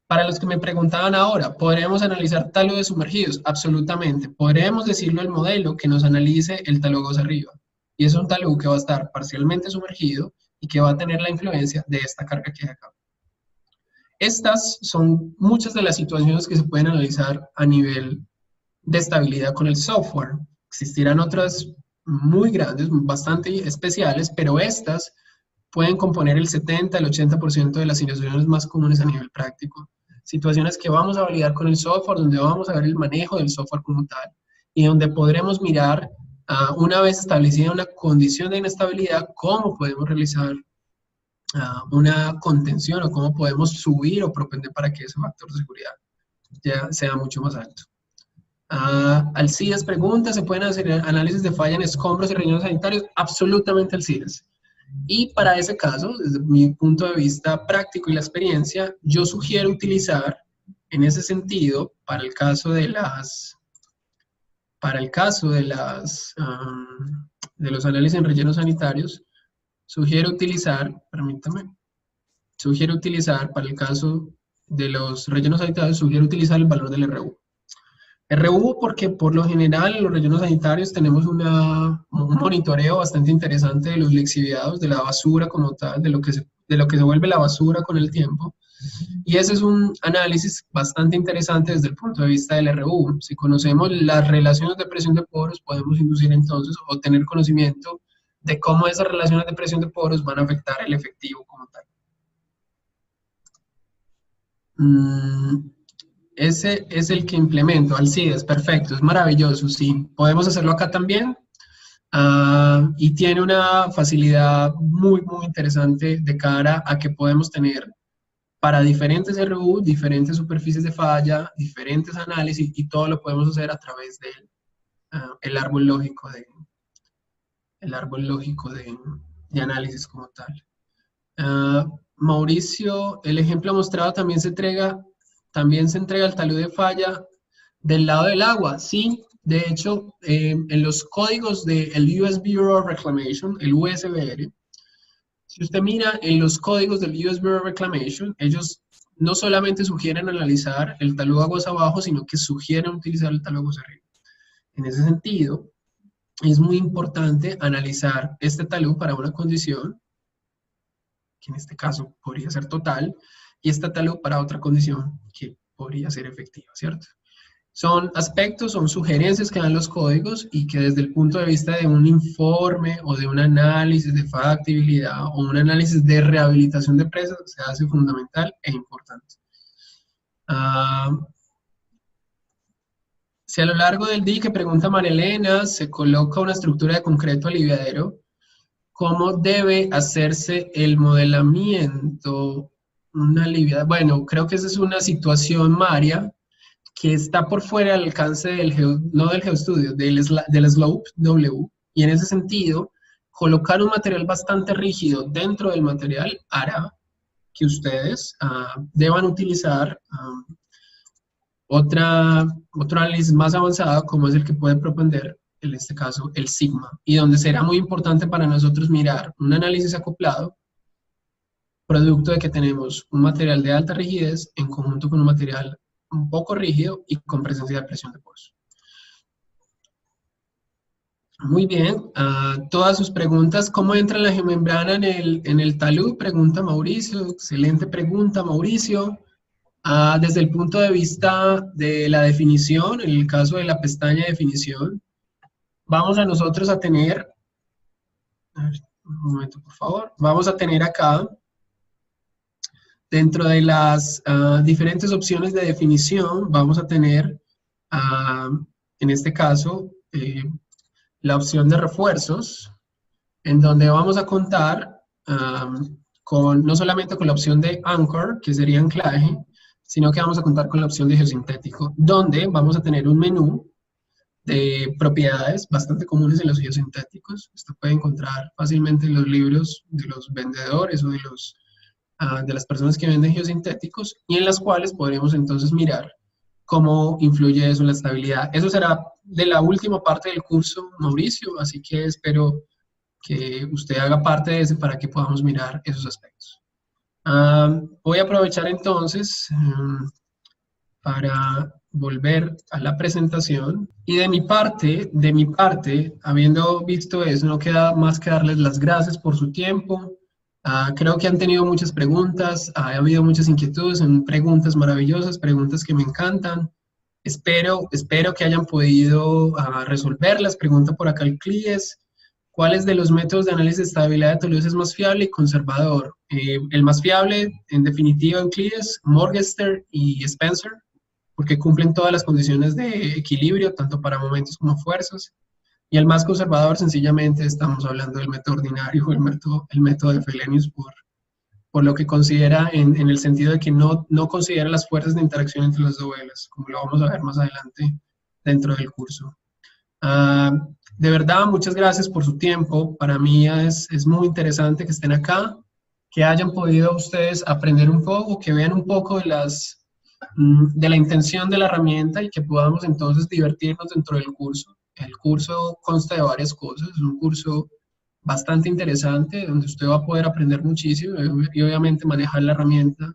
Para los que me preguntaban ahora, ¿podremos analizar taludes sumergidos? Absolutamente. Podremos decirle al modelo que nos analice el talud hacia arriba. Y es un talud que va a estar parcialmente sumergido y que va a tener la influencia de esta carga que hay acá. Estas son muchas de las situaciones que se pueden analizar a nivel de estabilidad con el software. Existirán otras muy grandes, bastante especiales, pero estas pueden componer el 70, el 80% de las situaciones más comunes a nivel práctico. situaciones que vamos a validar con el software, donde vamos a ver el manejo del software como tal, y donde podremos mirar, una vez establecida una condición de inestabilidad, cómo podemos realizar una contención o cómo podemos subir o propender para que ese factor de seguridad ya sea mucho más alto. Alcides pregunta, ¿se pueden hacer análisis de falla en escombros y rellenos sanitarios? Absolutamente, Alcides. Y para ese caso, desde mi punto de vista práctico y la experiencia, yo sugiero utilizar, en ese sentido, para el caso de los análisis en rellenos sanitarios, sugiero utilizar para el caso de los rellenos sanitarios, sugiero utilizar el valor del RU. RU porque por lo general en los rellenos sanitarios tenemos un monitoreo bastante interesante de los lixiviados, de la basura como tal, de lo que se vuelve la basura con el tiempo. Y ese es un análisis bastante interesante desde el punto de vista del RU. Si conocemos las relaciones de presión de poros, podemos inducir entonces o tener conocimiento de cómo esas relaciones de presión de poros van a afectar el efectivo como tal. Ese es el que implemento, Alcides, perfecto, es maravilloso, sí. Podemos hacerlo acá también. Y tiene una facilidad muy, muy interesante de cara a que podemos tener para diferentes RU, diferentes superficies de falla, diferentes análisis, y todo lo podemos hacer a través del árbol lógico de análisis como tal. Mauricio, el ejemplo mostrado también se entrega el talud de falla del lado del agua. Sí, de hecho, en los códigos del US Bureau of Reclamation, el USBR, si usted mira en los códigos del US Bureau of Reclamation, ellos no solamente sugieren analizar el talud aguas abajo, sino que sugieren utilizar el talud aguas arriba. En ese sentido, es muy importante analizar este talud para una condición, que en este caso podría ser total, y este talud para otra condición que podría ser efectiva, ¿cierto? Son aspectos, son sugerencias que dan los códigos y que desde el punto de vista de un informe o de un análisis de factibilidad o un análisis de rehabilitación de presas se hace fundamental e importante. Si a lo largo del dique, pregunta Marilena, se coloca una estructura de concreto aliviadero, ¿cómo debe hacerse el modelamiento? Bueno, creo que esa es una situación, María, que está por fuera del alcance no del GeoStudio, del Slope W, y en ese sentido, colocar un material bastante rígido dentro del material hará que ustedes deban utilizar otro análisis más avanzado, como es el que puede propender, en este caso, el sigma, y donde será muy importante para nosotros mirar un análisis acoplado, producto de que tenemos un material de alta rigidez en conjunto con un material un poco rígido y con presencia de presión de poros. Muy bien, todas sus preguntas. ¿Cómo entra la geomembrana en el talud? Pregunta Mauricio. Excelente pregunta, Mauricio. Desde el punto de vista de la definición, en el caso de la pestaña de definición, vamos a nosotros a tener, un momento por favor, vamos a tener acá, dentro de las diferentes opciones de definición, vamos a tener, en este caso, la opción de refuerzos, en donde vamos a contar no solamente con la opción de anchor, que sería anclaje, sino que vamos a contar con la opción de geosintético, donde vamos a tener un menú de propiedades bastante comunes en los geosintéticos. Esto puede encontrar fácilmente en los libros de los vendedores o de las personas que venden geosintéticos, y en las cuales podremos entonces mirar cómo influye eso en la estabilidad. Eso será de la última parte del curso, Mauricio, así que espero que usted haga parte de ese para que podamos mirar esos aspectos. Voy a aprovechar entonces para volver a la presentación, y de mi parte, habiendo visto eso, no queda más que darles las gracias por su tiempo. Creo que han tenido muchas preguntas, ha habido muchas inquietudes, son preguntas maravillosas, preguntas que me encantan. Espero que hayan podido resolverlas. Pregunta por acá el CLIES. ¿Cuáles de los métodos de análisis de estabilidad de Toulouse es más fiable y conservador? El más fiable, en definitiva, Euclides, Morgenstern y Spencer, porque cumplen todas las condiciones de equilibrio, tanto para momentos como fuerzas. Y el más conservador, sencillamente, estamos hablando del método ordinario, el método de Felenius, por lo que considera en el sentido de que no considera las fuerzas de interacción entre las dovelas, como lo vamos a ver más adelante dentro del curso. De verdad, muchas gracias por su tiempo. Para mí es muy interesante que estén acá, que hayan podido ustedes aprender un poco, que vean un poco de la intención de la herramienta y que podamos entonces divertirnos dentro del curso. El curso consta de varias cosas, es un curso bastante interesante donde usted va a poder aprender muchísimo y obviamente manejar la herramienta,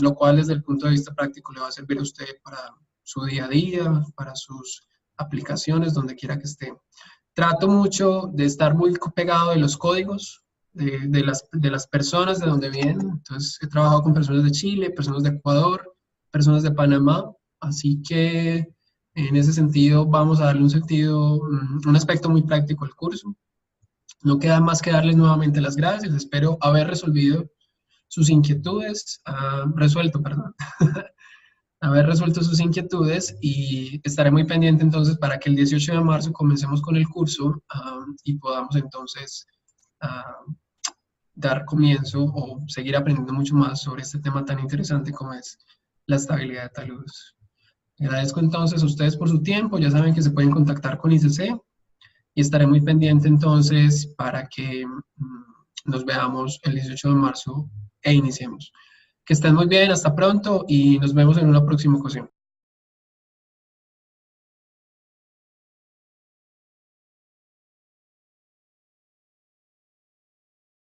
lo cual desde el punto de vista práctico le va a servir a usted para su día a día, para sus aplicaciones, donde quiera que esté. Trato mucho de estar muy pegado de los códigos, de las personas de donde vienen. Entonces he trabajado con personas de Chile, personas de Ecuador, personas de Panamá, así que en ese sentido vamos a darle un aspecto muy práctico al curso. No queda más que darles nuevamente las gracias. Espero haber resolvido sus inquietudes, haber resuelto sus inquietudes y estaré muy pendiente entonces para que el 18 de marzo comencemos con el curso y podamos entonces dar comienzo o seguir aprendiendo mucho más sobre este tema tan interesante como es la estabilidad de taludes. Agradezco entonces a ustedes por su tiempo. Ya saben que se pueden contactar con ICC y estaré muy pendiente entonces para que nos veamos el 18 de marzo e iniciemos. Que estén muy bien, hasta pronto y nos vemos en una próxima ocasión.